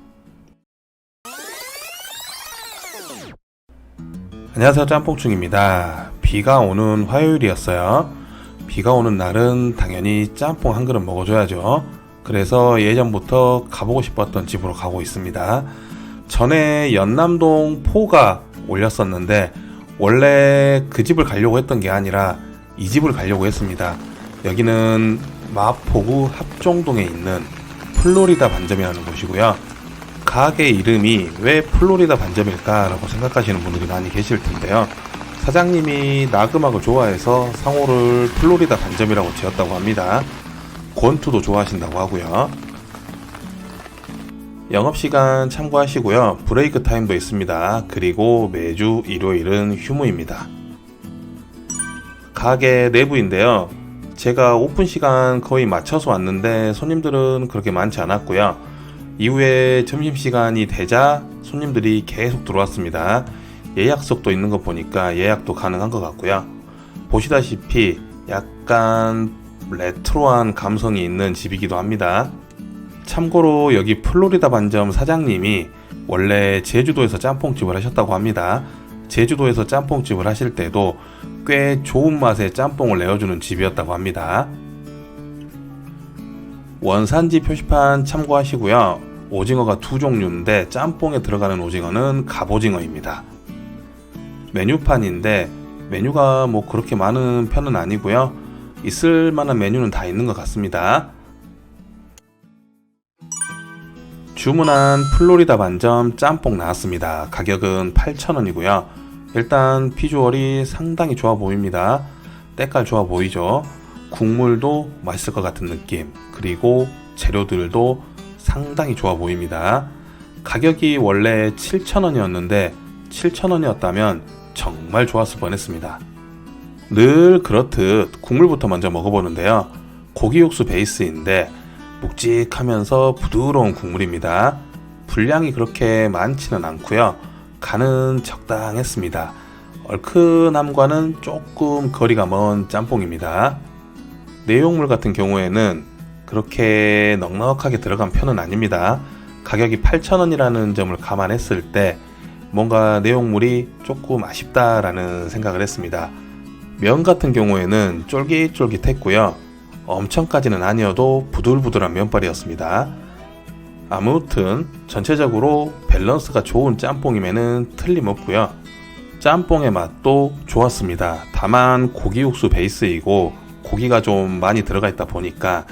안녕하세요, 짬뽕충입니다. 비가 오는 화요일이었어요. 비가 오는 날은 당연히 짬뽕 한 그릇 먹어줘야죠. 그래서 예전부터 가보고 싶었던 집으로 가고 있습니다. 전에 연남동 포가 올렸었는데 원래 그 집을 가려고 했던 게 아니라 이 집을 가려고 했습니다. 여기는 마포구 합정동에 있는 플로리다 반점이라는 곳이고요. 가게 이름이 왜 플로리다 반점일까 라고 생각하시는 분들이 많이 계실 텐데요. 사장님이 나그막을 좋아해서 상호를 플로리다 반점이라고 지었다고 합니다. 권투도 좋아하신다고 하고요. 영업시간 참고하시고요. 브레이크 타임도 있습니다. 그리고 매주 일요일은 휴무입니다. 가게 내부인데요. 제가 오픈시간 거의 맞춰서 왔는데 손님들은 그렇게 많지 않았고요. 이후에 점심시간이 되자 손님들이 계속 들어왔습니다. 예약석도 있는 거 보니까 예약도 가능한 것 같고요. 보시다시피 약간 레트로한 감성이 있는 집이기도 합니다. 참고로 여기 플로리다 반점 사장님이 원래 제주도에서 짬뽕집을 하셨다고 합니다. 제주도에서 짬뽕집을 하실 때도 꽤 좋은 맛의 짬뽕을 내어주는 집이었다고 합니다. 원산지 표시판 참고하시고요. 오징어가 두 종류인데 짬뽕에 들어가는 오징어는 갑오징어입니다. 메뉴판인데 메뉴가 뭐 그렇게 많은 편은 아니고요. 있을 만한 메뉴는 다 있는 것 같습니다. 주문한 플로리다 반점 짬뽕 나왔습니다. 가격은 8,000원이고요. 일단 비주얼이 상당히 좋아 보입니다. 때깔 좋아 보이죠? 국물도 맛있을 것 같은 느낌, 그리고 재료들도 상당히 좋아 보입니다. 가격이 원래 7,000원이었는데 7,000원이었다면 정말 좋았을 뻔했습니다. 늘 그렇듯 국물부터 먼저 먹어보는데요. 고기 육수 베이스인데 묵직하면서 부드러운 국물입니다. 분량이 그렇게 많지는 않고요. 간은 적당했습니다. 얼큰함과는 조금 거리가 먼 짬뽕입니다. 내용물 같은 경우에는 그렇게 넉넉하게 들어간 편은 아닙니다. 가격이 8,000원이라는 점을 감안했을 때 뭔가 내용물이 조금 아쉽다라는 생각을 했습니다. 면 같은 경우에는 쫄깃쫄깃했고요. 엄청까지는 아니어도 부들부들한 면발이었습니다. 아무튼 전체적으로 밸런스가 좋은 짬뽕임에는 틀림없고요. 짬뽕의 맛도 좋았습니다. 다만 고기 육수 베이스이고 고기가 좀 많이 들어가 있다 보니까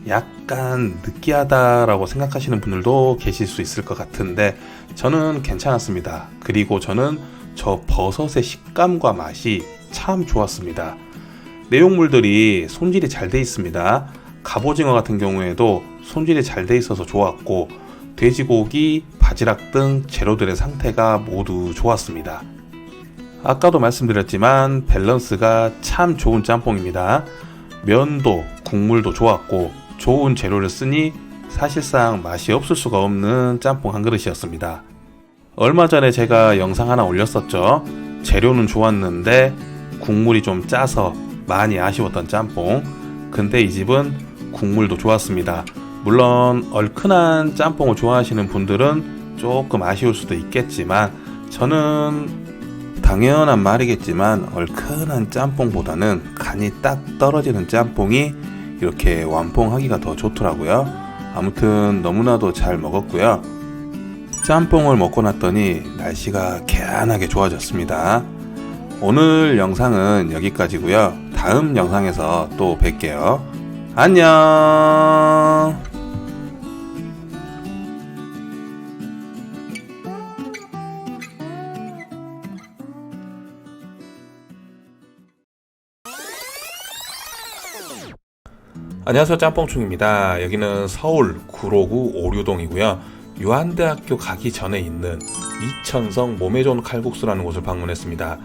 약간 느끼하다라고 생각하시는 분들도 계실 수 있을 것 같은데 저는 괜찮았습니다. 그리고 저는 저 버섯의 식감과 맛이 참 좋았습니다. 내용물들이 손질이 잘 돼 있습니다. 갑오징어 같은 경우에도 손질이 잘 돼 있어서 좋았고 돼지고기, 바지락 등 재료들의 상태가 모두 좋았습니다. 아까도 말씀드렸지만 밸런스가 참 좋은 짬뽕입니다. 면도 국물도 좋았고 좋은 재료를 쓰니 사실상 맛이 없을 수가 없는 짬뽕 한 그릇이었습니다. 얼마 전에 제가 영상 하나 올렸었죠. 재료는 좋았는데 국물이 좀 짜서 많이 아쉬웠던 짬뽕. 근데 이 집은 국물도 좋았습니다. 물론 얼큰한 짬뽕을 좋아하시는 분들은 조금 아쉬울 수도 있겠지만 저는 당연한 말이겠지만 얼큰한 짬뽕보다는 간이 딱 떨어지는 짬뽕이 이렇게 완뽕하기가 더 좋더라고요. 아무튼 너무나도 잘 먹었고요. 짬뽕을 먹고 났더니 날씨가 개안하게 좋아졌습니다. 오늘 영상은 여기까지고요. 다음 영상에서 또 뵐게요. 안녕. 안녕하세요, 짬뽕충입니다. 여기는 서울 구로구 오류동이고요. 유한대학교 가기 전에 있는 이천성 몸에 좋은 칼국수라는 곳을 방문했습니다.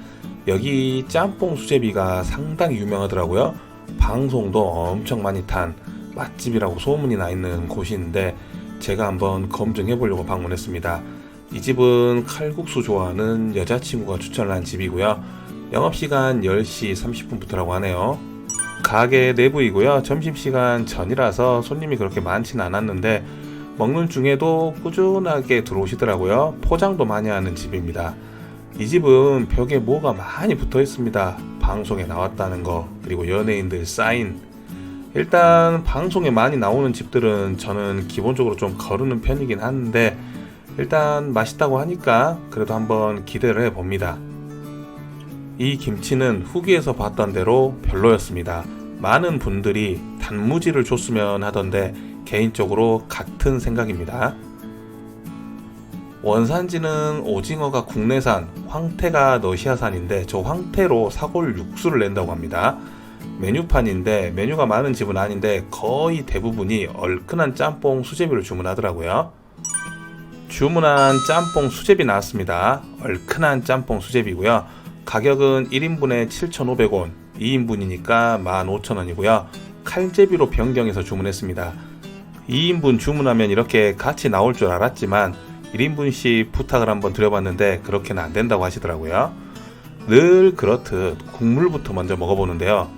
여기 짬뽕 수제비가 상당히 유명하더라고요. 방송도 엄청 많이 탄 맛집이라고 소문이 나 있는 곳인데 제가 한번 검증해 보려고 방문했습니다. 이 집은 칼국수 좋아하는 여자친구가 추천을 한 집이고요. 영업시간 10시 30분부터라고 하네요. 가게 내부이고요. 점심시간 전이라서 손님이 그렇게 많지는 않았는데 먹는 중에도 꾸준하게 들어오시더라고요. 포장도 많이 하는 집입니다. 이 집은 벽에 뭐가 많이 붙어 있습니다. 방송에 나왔다는 거, 그리고 연예인들 사인. 일단 방송에 많이 나오는 집들은 저는 기본적으로 좀 거르는 편이긴 한데 일단 맛있다고 하니까 그래도 한번 기대를 해봅니다. 이 김치는 후기에서 봤던 대로 별로였습니다. 많은 분들이 단무지를 줬으면 하던데 개인적으로 같은 생각입니다. 원산지는 오징어가 국내산, 황태가 러시아산인데 저 황태로 사골 육수를 낸다고 합니다. 메뉴판인데 메뉴가 많은 집은 아닌데 거의 대부분이 얼큰한 짬뽕 수제비를 주문하더라고요. 주문한 짬뽕 수제비 나왔습니다. 얼큰한 짬뽕 수제비고요. 가격은 1인분에 7,500원, 2인분이니까 15,000원이고요. 칼제비로 변경해서 주문했습니다. 2인분 주문하면 이렇게 같이 나올 줄 알았지만 1인분씩 부탁을 한번 드려봤는데 그렇게는 안 된다고 하시더라고요. 늘 그렇듯 국물부터 먼저 먹어보는데요.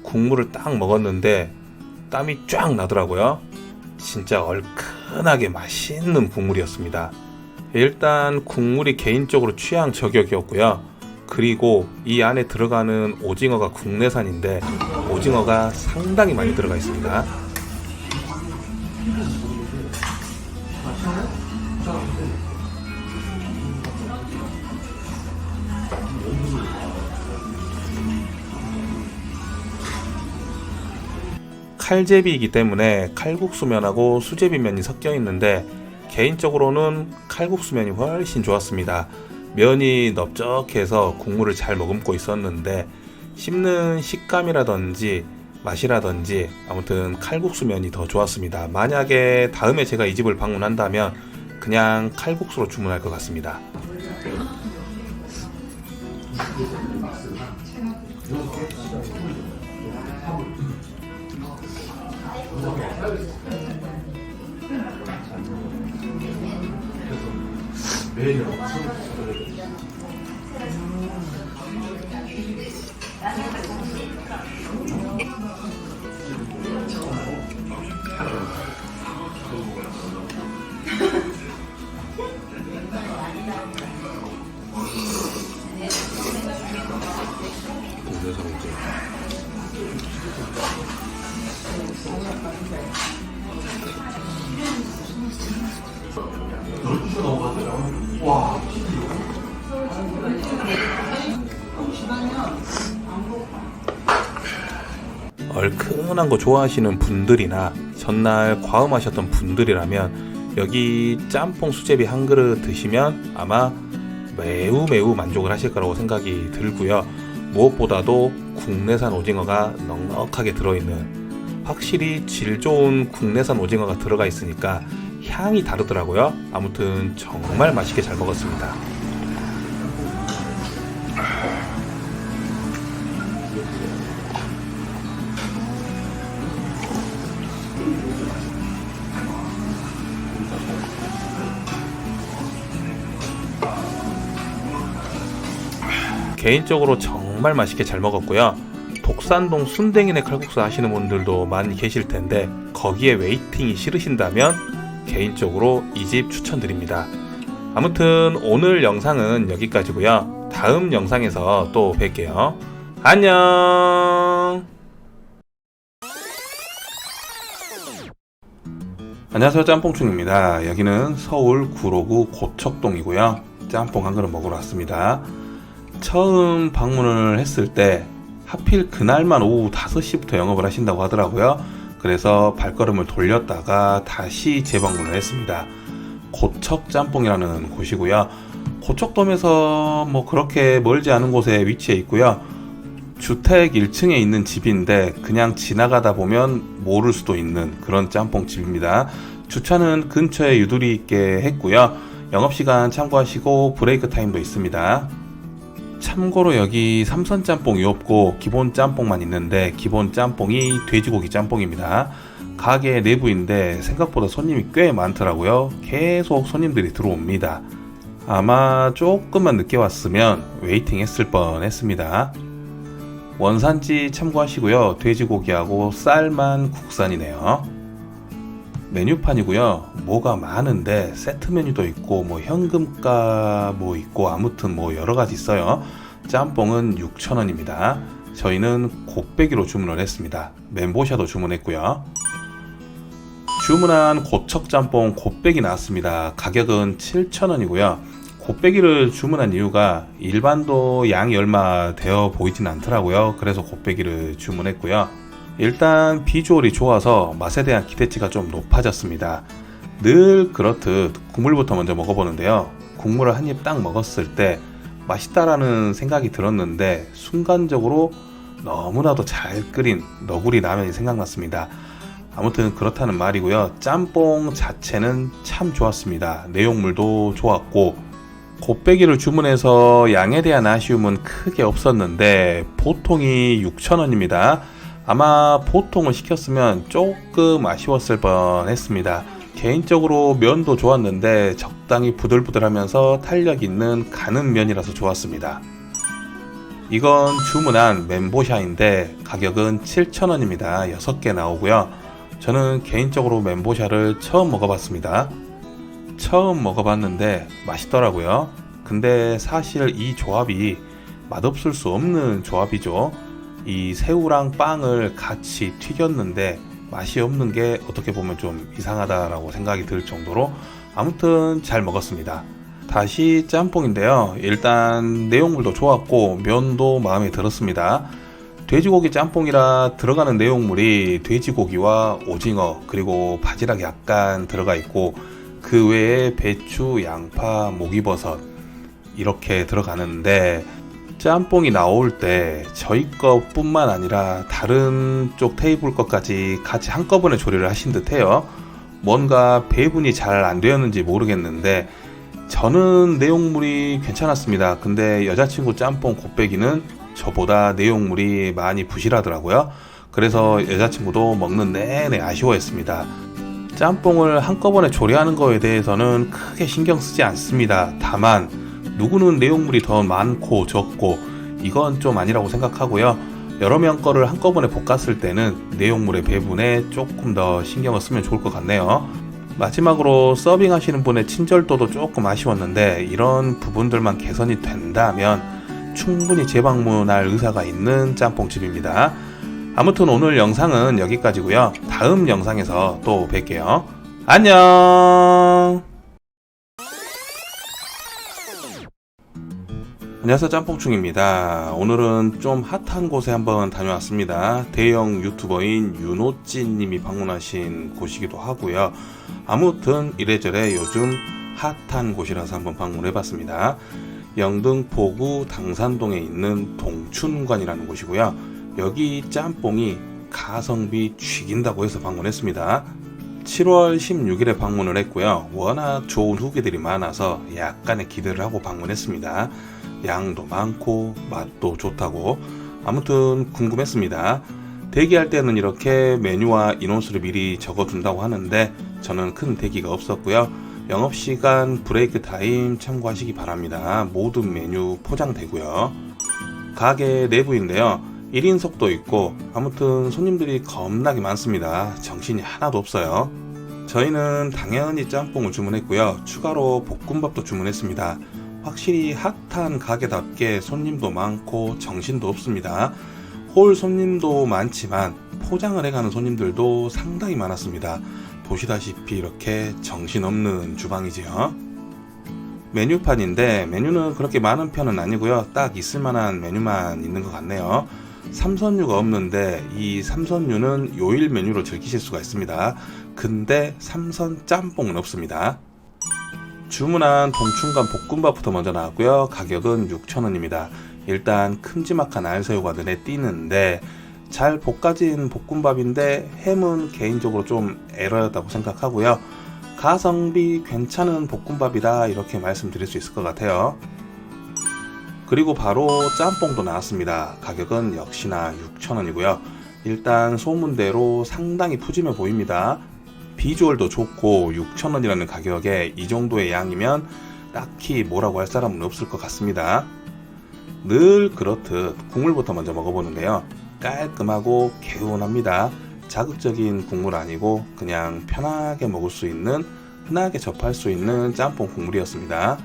국물을 딱 먹었는데 땀이 쫙 나더라고요. 진짜 얼큰하게 맛있는 국물이었습니다. 일단 국물이 개인적으로 취향 저격이었고요. 그리고 이 안에 들어가는 오징어가 국내산인데 오징어가 상당히 많이 들어가 있습니다. 칼제비이기 때문에 칼국수면하고 수제비면이 섞여 있는데 개인적으로는 칼국수면이 훨씬 좋았습니다. 면이 넓적해서 국물을 잘 머금고 있었는데 씹는 식감이라든지 맛이라든지 아무튼 칼국수면이 더 좋았습니다. 만약에 다음에 제가 이 집을 방문한다면 그냥 칼국수로 주문할 것 같습니다. 얼큰한 거 좋아하시는 분들이나 전날 과음하셨던 분들이라면 여기 짬뽕 수제비 한 그릇 드시면 아마 매우 만족을 하실 거라고 생각이 들고요. 무엇보다도 국내산 오징어가 넉넉하게 들어있는, 확실히 질 좋은 국내산 오징어가 들어가 있으니까 향이 다르더라고요. 아무튼 정말 맛있게 잘 먹었습니다. 개인적으로 정말 맛있게 잘 먹었고요. 독산동 순댕이네 칼국수 하시는 분들도 많이 계실 텐데 거기에 웨이팅이 싫으신다면 개인적으로 이 집 추천드립니다. 아무튼 오늘 영상은 여기까지고요. 다음 영상에서 또 뵐게요. 안녕. 안녕하세요, 짬뽕충입니다. 여기는 서울 구로구 고척동이고요. 짬뽕 한 그릇 먹으러 왔습니다. 처음 방문을 했을 때 하필 그날만 오후 5시부터 영업을 하신다고 하더라고요. 그래서 발걸음을 돌렸다가 다시 재방문을 했습니다. 고척 짬뽕이라는 곳이고요. 고척돔에서 뭐 그렇게 멀지 않은 곳에 위치해 있고요. 주택 1층에 있는 집인데 그냥 지나가다 보면 모를 수도 있는 그런 짬뽕집입니다. 주차는 근처에 유두리 있게 했고요. 영업시간 참고하시고 브레이크 타임도 있습니다. 참고로 여기 삼선 짬뽕이 없고 기본 짬뽕만 있는데 기본 짬뽕이 돼지고기 짬뽕입니다. 가게 내부인데 생각보다 손님이 꽤 많더라고요. 계속 손님들이 들어옵니다. 아마 조금만 늦게 왔으면 웨이팅 했을 뻔 했습니다. 원산지 참고하시고요. 돼지고기하고 쌀만 국산이네요. 메뉴판이고요. 뭐가 많은데 세트 메뉴도 있고 뭐 현금가 뭐 있고 아무튼 뭐 여러가지 있어요. 짬뽕은 6,000원입니다. 저희는 곱빼기로 주문을 했습니다. 멘보샤도 주문했고요. 주문한 고척 짬뽕 곱빼기 나왔습니다. 가격은 7,000원이고요. 곱빼기를 주문한 이유가 일반도 양이 얼마 되어 보이진 않더라고요. 그래서 곱빼기를 주문했고요. 일단 비주얼이 좋아서 맛에 대한 기대치가 좀 높아졌습니다. 늘 그렇듯 국물부터 먼저 먹어보는데요. 국물을 한 입 딱 먹었을 때 맛있다라는 생각이 들었는데 순간적으로 너무나도 잘 끓인 너구리 라면이 생각났습니다. 아무튼 그렇다는 말이고요. 짬뽕 자체는 참 좋았습니다. 내용물도 좋았고 곱빼기를 주문해서 양에 대한 아쉬움은 크게 없었는데 보통이 6,000원입니다. 아마 보통을 시켰으면 조금 아쉬웠을 뻔했습니다. 개인적으로 면도 좋았는데 적당히 부들부들하면서 탄력 있는 가는 면이라서 좋았습니다. 이건 주문한 멘보샤인데 가격은 7,000원입니다. 6개 나오고요. 저는 개인적으로 멘보샤를 처음 먹어봤습니다. 처음 먹어봤는데 맛있더라고요. 근데 사실 이 조합이 맛없을 수 없는 조합이죠. 이 새우랑 빵을 같이 튀겼는데 맛이 없는 게 어떻게 보면 좀 이상하다라고 생각이 들 정도로 아무튼 잘 먹었습니다. 다시 짬뽕인데요. 일단 내용물도 좋았고 면도 마음에 들었습니다. 돼지고기 짬뽕이라 들어가는 내용물이 돼지고기와 오징어 그리고 바지락 약간 들어가 있고 그 외에 배추, 양파, 목이버섯 이렇게 들어가는데 짬뽕이 나올 때 저희 것뿐만 아니라 다른 쪽 테이블 것까지 같이 한꺼번에 조리를 하신 듯해요. 뭔가 배분이 잘 안 되었는지 모르겠는데 저는 내용물이 괜찮았습니다. 근데 여자친구 짬뽕 곱빼기는 저보다 내용물이 많이 부실하더라고요. 그래서 여자친구도 먹는 내내 아쉬워했습니다. 짬뽕을 한꺼번에 조리하는 거에 대해서는 크게 신경 쓰지 않습니다. 다만 누구는 내용물이 더 많고 적고 이건 좀 아니라고 생각하고요. 여러 명 거를 한꺼번에 볶았을 때는 내용물의 배분에 조금 더 신경을 쓰면 좋을 것 같네요. 마지막으로 서빙 하시는 분의 친절도도 조금 아쉬웠는데 이런 부분들만 개선이 된다면 충분히 재방문할 의사가 있는 짬뽕집입니다. 아무튼 오늘 영상은 여기까지고요. 다음 영상에서 또 뵐게요. 안녕. 안녕하세요, 짬뽕충입니다. 오늘은 좀 핫한 곳에 한번 다녀왔습니다. 대형 유튜버인 윤호찌님이 방문하신 곳이기도 하고요. 아무튼 이래저래 요즘 핫한 곳이라서 한번 방문해봤습니다. 영등포구 당산동에 있는 동춘관이라는 곳이고요. 여기 짬뽕이 가성비 죽인다고 해서 방문했습니다. 7월 16일에 방문을 했고요. 워낙 좋은 후기들이 많아서 약간의 기대를 하고 방문했습니다. 양도 많고 맛도 좋다고 아무튼 궁금했습니다. 대기할 때는 이렇게 메뉴와 인원수를 미리 적어준다고 하는데 저는 큰 대기가 없었고요. 영업시간 브레이크 타임 참고하시기 바랍니다. 모든 메뉴 포장되고요. 가게 내부인데요. 1인석도 있고 아무튼 손님들이 겁나게 많습니다. 정신이 하나도 없어요. 저희는 당연히 짬뽕을 주문했고요. 추가로 볶음밥도 주문했습니다. 확실히 핫한 가게답게 손님도 많고 정신도 없습니다. 홀 손님도 많지만 포장을 해가는 손님들도 상당히 많았습니다. 보시다시피 이렇게 정신없는 주방이지요. 메뉴판인데 메뉴는 그렇게 많은 편은 아니고요. 딱 있을만한 메뉴만 있는 것 같네요. 삼선류가 없는데 이 삼선류는 요일 메뉴로 즐기실 수가 있습니다. 근데 삼선 짬뽕은 없습니다. 주문한 동충간 볶음밥부터 먼저 나왔고요. 가격은 6,000원입니다. 일단 큼지막한 알새우가 눈에 띄는데 잘 볶아진 볶음밥인데 햄은 개인적으로 좀 에러였다고 생각하고요. 가성비 괜찮은 볶음밥이다 이렇게 말씀드릴 수 있을 것 같아요. 그리고 바로 짬뽕도 나왔습니다. 가격은 역시나 6,000원이고요. 일단 소문대로 상당히 푸짐해 보입니다. 비주얼도 좋고 6,000원이라는 가격에 이 정도의 양이면 딱히 뭐라고 할 사람은 없을 것 같습니다. 늘 그렇듯 국물부터 먼저 먹어보는데요. 깔끔하고 개운합니다. 자극적인 국물 아니고 그냥 편하게 먹을 수 있는, 흔하게 접할 수 있는 짬뽕 국물이었습니다.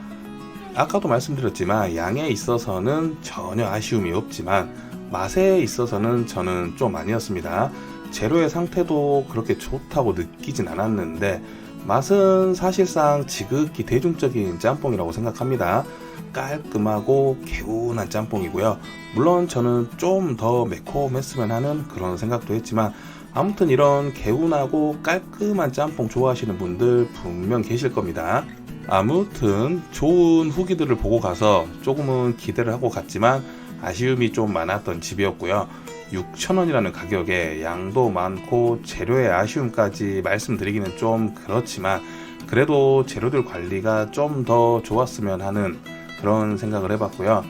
아까도 말씀드렸지만 양에 있어서는 전혀 아쉬움이 없지만 맛에 있어서는 저는 좀 아니었습니다. 재료의 상태도 그렇게 좋다고 느끼진 않았는데 맛은 사실상 지극히 대중적인 짬뽕이라고 생각합니다. 깔끔하고 개운한 짬뽕이고요. 물론 저는 좀 더 매콤했으면 하는 그런 생각도 했지만 아무튼 이런 개운하고 깔끔한 짬뽕 좋아하시는 분들 분명 계실 겁니다. 아무튼 좋은 후기들을 보고 가서 조금은 기대를 하고 갔지만 아쉬움이 좀 많았던 집이었고요. 6,000원이라는 가격에 양도 많고 재료의 아쉬움까지 말씀드리기는 좀 그렇지만 그래도 재료들 관리가 좀 더 좋았으면 하는 그런 생각을 해봤고요.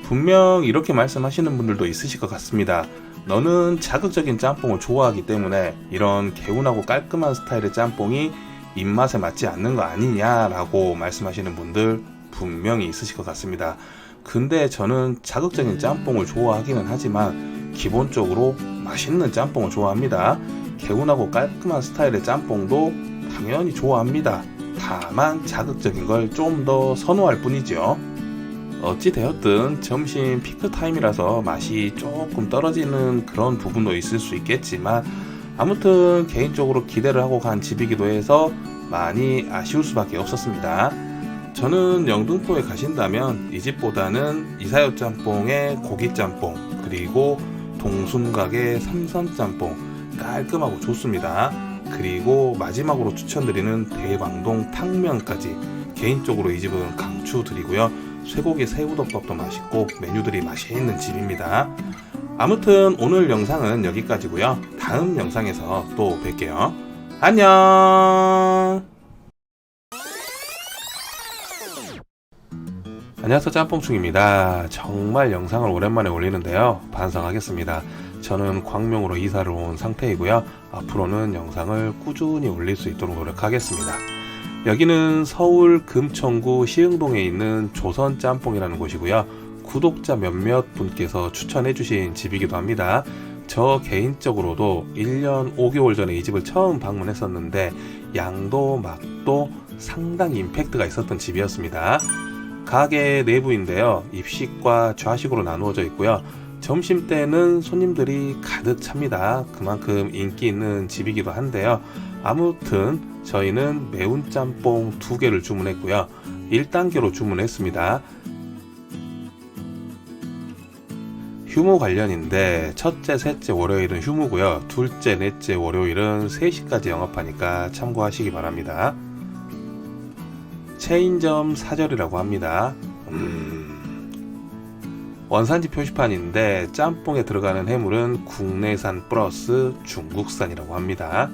분명 이렇게 말씀하시는 분들도 있으실 것 같습니다. 너는 자극적인 짬뽕을 좋아하기 때문에 이런 개운하고 깔끔한 스타일의 짬뽕이 입맛에 맞지 않는 거 아니냐라고 말씀하시는 분들 분명히 있으실 것 같습니다. 근데 저는 자극적인 짬뽕을 좋아하기는 하지만 기본적으로 맛있는 짬뽕을 좋아합니다. 개운하고 깔끔한 스타일의 짬뽕도 당연히 좋아합니다. 다만 자극적인 걸 좀 더 선호할 뿐이죠. 어찌되었든 점심 피크타임이라서 맛이 조금 떨어지는 그런 부분도 있을 수 있겠지만 아무튼 개인적으로 기대를 하고 간 집이기도 해서 많이 아쉬울 수밖에 없었습니다. 저는 영등포에 가신다면 이 집보다는 이사요 짬뽕의 고기 짬뽕 그리고 동순각의 삼선 짬뽕 깔끔하고 좋습니다. 그리고 마지막으로 추천드리는 대방동 탕면까지 개인적으로 이 집은 강추드리고요. 쇠고기 새우덮밥도 맛있고 메뉴들이 맛있는 집입니다. 아무튼 오늘 영상은 여기까지고요. 다음 영상에서 또 뵐게요. 안녕. 안녕하세요, 짬뽕충입니다. 정말 영상을 오랜만에 올리는데요. 반성하겠습니다. 저는 광명으로 이사를 온 상태이고요. 앞으로는 영상을 꾸준히 올릴 수 있도록 노력하겠습니다. 여기는 서울 금천구 시흥동에 있는 조선짬뽕이라는 곳이고요. 구독자 몇몇 분께서 추천해주신 집이기도 합니다. 저 개인적으로도 1년 5개월 전에 이 집을 처음 방문했었는데 양도 맛도 상당히 임팩트가 있었던 집이었습니다. 가게 내부인데요. 입식과 좌식으로 나누어져 있고요. 점심때는 손님들이 가득 찹니다. 그만큼 인기 있는 집이기도 한데요. 아무튼 저희는 매운 짬뽕 2개를 주문했고요. 1단계로 주문했습니다. 휴무 관련인데 첫째, 셋째 월요일은 휴무고요. 둘째, 넷째 월요일은 3시까지 영업하니까 참고하시기 바랍니다. 체인점 사절이라고 합니다. 원산지 표시판인데 짬뽕에 들어가는 해물은 국내산 플러스 중국산이라고 합니다.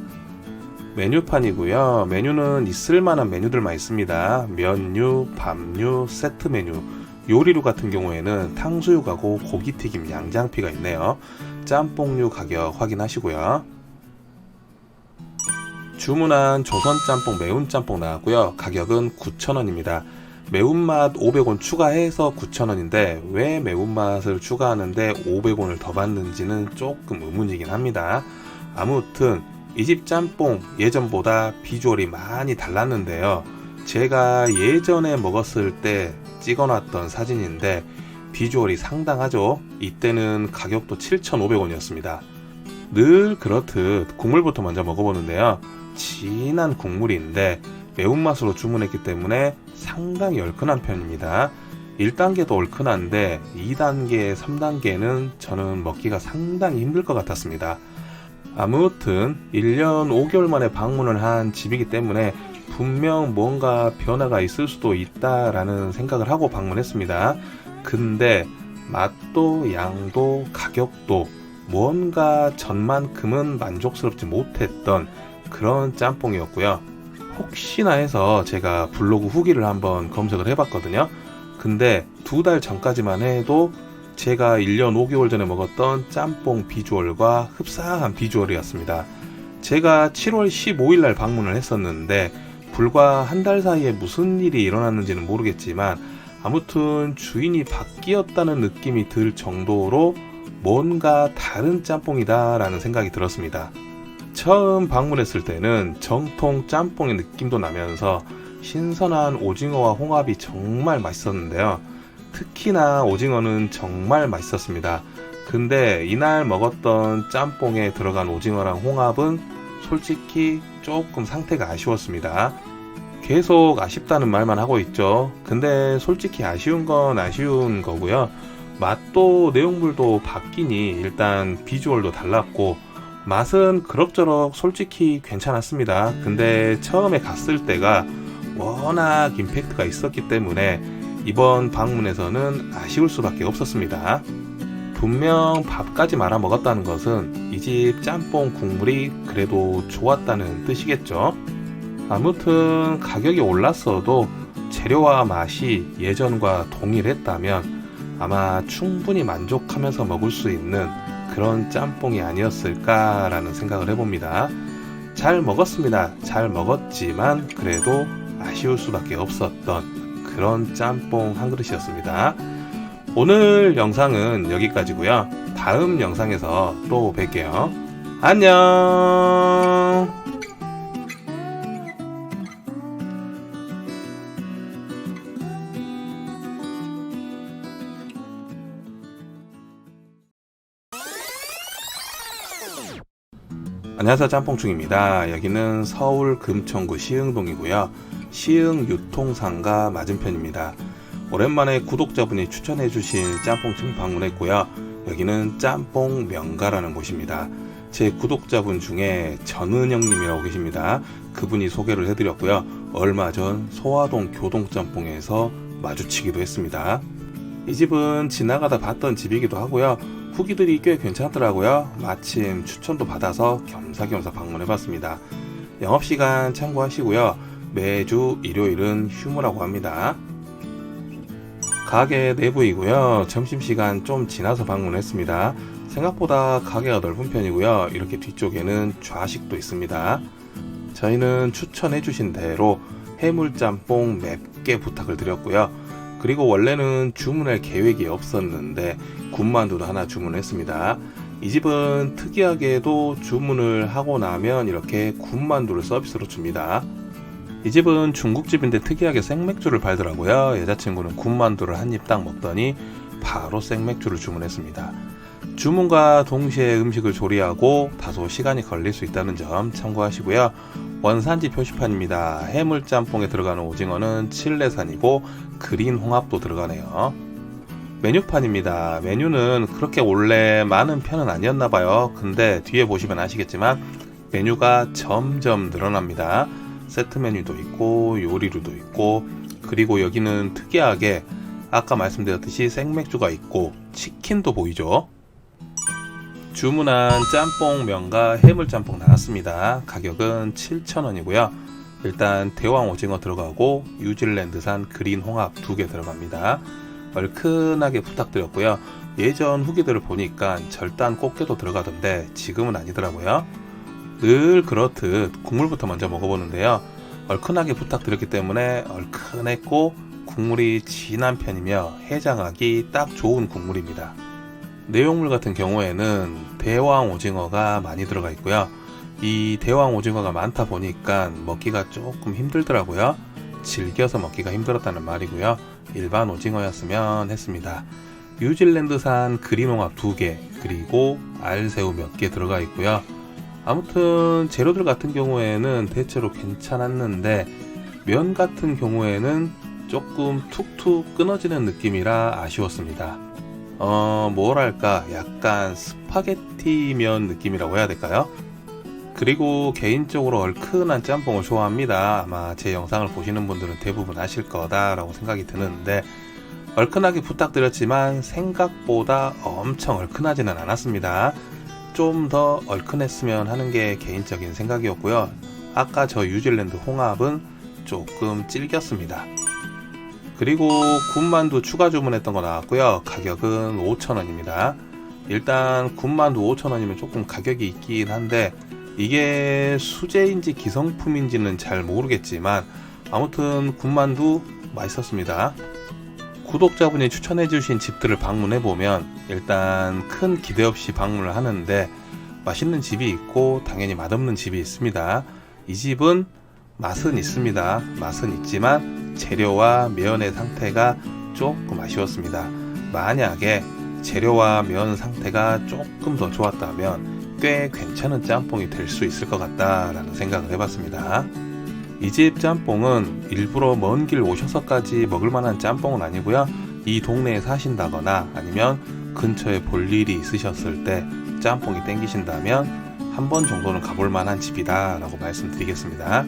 메뉴판이고요. 메뉴는 있을만한 메뉴들만 있습니다. 면류, 밥류, 세트 메뉴, 요리류 같은 경우에는 탕수육하고 고기튀김, 양장피가 있네요. 짬뽕류 가격 확인하시고요. 주문한 조선짬뽕 매운짬뽕 나왔고요. 가격은 9,000원입니다. 매운맛 500원 추가해서 9,000원인데 왜 매운맛을 추가하는데 500원을 더 받는지는 조금 의문이긴 합니다. 아무튼 이 집 짬뽕 예전보다 비주얼이 많이 달랐는데요. 제가 예전에 먹었을 때 찍어놨던 사진인데 비주얼이 상당하죠. 이때는 가격도 7,500원이었습니다. 늘 그렇듯 국물부터 먼저 먹어보는데요. 진한 국물인데 매운맛으로 주문했기 때문에 상당히 얼큰한 편입니다. 1단계도 얼큰한데 2단계, 3단계는 저는 먹기가 상당히 힘들 것 같았습니다. 아무튼 1년 5개월 만에 방문을 한 집이기 때문에 분명 뭔가 변화가 있을 수도 있다라는 생각을 하고 방문했습니다. 근데 맛도 양도 가격도 뭔가 전만큼은 만족스럽지 못했던 그런 짬뽕이었고요. 혹시나 해서 제가 블로그 후기를 한번 검색을 해봤거든요. 근데 2달 전까지만 해도 제가 1년 5개월 전에 먹었던 짬뽕 비주얼과 흡사한 비주얼이었습니다. 제가 7월 15일 날 방문을 했었는데 불과 한 달 사이에 무슨 일이 일어났는지는 모르겠지만 아무튼 주인이 바뀌었다는 느낌이 들 정도로 뭔가 다른 짬뽕이다 라는 생각이 들었습니다. 처음 방문했을 때는 정통 짬뽕의 느낌도 나면서 신선한 오징어와 홍합이 정말 맛있었는데요. 특히나 오징어는 정말 맛있었습니다. 근데 이날 먹었던 짬뽕에 들어간 오징어랑 홍합은 솔직히 조금 상태가 아쉬웠습니다. 계속 아쉽다는 말만 하고 있죠. 근데 솔직히 아쉬운 건 아쉬운 거고요. 맛도 내용물도 바뀌니 일단 비주얼도 달랐고 맛은 그럭저럭 솔직히 괜찮았습니다. 근데 처음에 갔을 때가 워낙 임팩트가 있었기 때문에 이번 방문에서는 아쉬울 수밖에 없었습니다. 분명 밥까지 말아 먹었다는 것은 이 집 짬뽕 국물이 그래도 좋았다는 뜻이겠죠. 아무튼 가격이 올랐어도 재료와 맛이 예전과 동일했다면 아마 충분히 만족하면서 먹을 수 있는 그런 짬뽕이 아니었을까라는 생각을 해봅니다. 잘 먹었습니다. 잘 먹었지만 그래도 아쉬울 수밖에 없었던 그런 짬뽕 한 그릇이었습니다. 오늘 영상은 여기까지고요. 다음 영상에서 또 뵐게요. 안녕. 안녕하세요, 짬뽕충입니다. 여기는 서울 금천구 시흥동이고요. 시흥 유통상가 맞은편입니다. 오랜만에 구독자분이 추천해주신 짬뽕충 방문했고요. 여기는 짬뽕 명가라는 곳입니다. 제 구독자분 중에 전은영님이라고 계십니다. 그분이 소개를 해드렸고요. 얼마 전 소화동 교동짬뽕에서 마주치기도 했습니다. 이 집은 지나가다 봤던 집이기도 하고요. 후기들이 꽤 괜찮더라고요. 마침 추천도 받아서 겸사겸사 방문해봤습니다. 영업시간 참고하시고요. 매주 일요일은 휴무라고 합니다. 가게 내부이고요. 점심시간 좀 지나서 방문했습니다. 생각보다 가게가 넓은 편이고요. 이렇게 뒤쪽에는 좌식도 있습니다. 저희는 추천해주신 대로 해물짬뽕 맵게 부탁을 드렸고요. 그리고 원래는 주문할 계획이 없었는데 군만두도 하나 주문했습니다. 이 집은 특이하게도 주문을 하고 나면 이렇게 군만두를 서비스로 줍니다. 이 집은 중국집인데 특이하게 생맥주를 팔더라고요. 여자친구는 군만두를 한 입 딱 먹더니 바로 생맥주를 주문했습니다. 주문과 동시에 음식을 조리하고 다소 시간이 걸릴 수 있다는 점 참고하시고요. 원산지 표시판입니다. 해물짬뽕에 들어가는 오징어는 칠레산이고 그린 홍합도 들어가네요. 메뉴판입니다. 메뉴는 그렇게 원래 많은 편은 아니었나봐요. 근데 뒤에 보시면 아시겠지만 메뉴가 점점 늘어납니다. 세트 메뉴도 있고 요리류도 있고, 그리고 여기는 특이하게 아까 말씀드렸듯이 생맥주가 있고 치킨도 보이죠. 주문한 짬뽕 명가 해물짬뽕 나왔습니다. 가격은 7,000원이고요. 일단 대왕 오징어 들어가고 뉴질랜드산 그린 홍합 2개 들어갑니다. 얼큰하게 부탁드렸고요. 예전 후기들을 보니까 절단 꽃게도 들어가던데 지금은 아니더라고요. 늘 그렇듯 국물부터 먼저 먹어보는데요. 얼큰하게 부탁드렸기 때문에 얼큰했고 국물이 진한 편이며 해장하기 딱 좋은 국물입니다. 내용물 같은 경우에는 대왕 오징어가 많이 들어가 있고요. 이 대왕 오징어가 많다 보니까 먹기가 조금 힘들더라고요. 질겨서 먹기가 힘들었다는 말이고요. 일반 오징어였으면 했습니다. 뉴질랜드산 그린홍합 2개, 그리고 알새우 몇 개 들어가 있고요. 아무튼 재료들 같은 경우에는 대체로 괜찮았는데 면 같은 경우에는 조금 툭툭 끊어지는 느낌이라 아쉬웠습니다. 뭐랄까 약간 스파게티 면 느낌이라고 해야 될까요? 그리고 개인적으로 얼큰한 짬뽕을 좋아합니다. 아마 제 영상을 보시는 분들은 대부분 아실 거다라고 생각이 드는데, 얼큰하게 부탁드렸지만 생각보다 엄청 얼큰하지는 않았습니다. 좀 더 얼큰했으면 하는 게 개인적인 생각이었고요. 아까 저 뉴질랜드 홍합은 조금 질겼습니다. 그리고 군만두 추가 주문했던 거 나왔고요. 가격은 5,000원입니다. 일단 군만두 5,000원이면 조금 가격이 있긴 한데 이게 수제인지 기성품인지는 잘 모르겠지만 아무튼 군만두 맛있었습니다. 구독자분이 추천해주신 집들을 방문해보면 일단 큰 기대 없이 방문을 하는데 맛있는 집이 있고 당연히 맛없는 집이 있습니다. 이 집은 맛은 있습니다. 맛은 있지만 재료와 면의 상태가 조금 아쉬웠습니다. 만약에 재료와 면 상태가 조금 더 좋았다면 꽤 괜찮은 짬뽕이 될 수 있을 것 같다라는 생각을 해봤습니다. 이 집 짬뽕은 일부러 먼 길 오셔서까지 먹을 만한 짬뽕은 아니고요. 이 동네에 사신다거나 아니면 근처에 볼 일이 있으셨을 때 짬뽕이 땡기신다면 한 번 정도는 가볼 만한 집이다 라고 말씀드리겠습니다.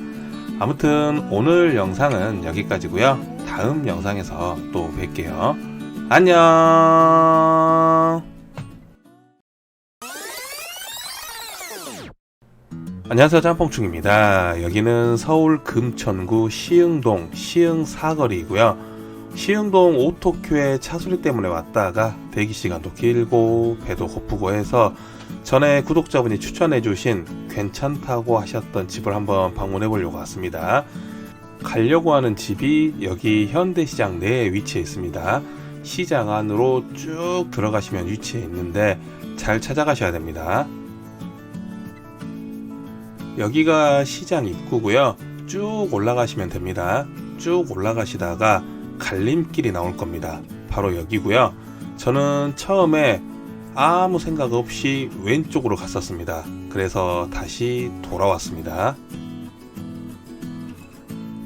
아무튼 오늘 영상은 여기까지고요. 다음 영상에서 또 뵐게요. 안녕. 안녕하세요, 짬뽕충입니다. 여기는 서울 금천구 시흥동 시흥 사거리이고요. 시흥동 오토큐에 차소리 때문에 왔다가 대기시간도 길고 배도 고프고 해서 전에 구독자분이 추천해주신 괜찮다고 하셨던 집을 한번 방문해 보려고 왔습니다. 가려고 하는 집이 여기 현대시장 내에 위치해 있습니다. 시장 안으로 쭉 들어가시면 위치해 있는데 잘 찾아가셔야 됩니다. 여기가 시장 입구고요. 쭉 올라가시면 됩니다. 쭉 올라가시다가 갈림길이 나올 겁니다. 바로 여기고요. 저는 처음에 아무 생각 없이 왼쪽으로 갔었습니다. 그래서 다시 돌아왔습니다.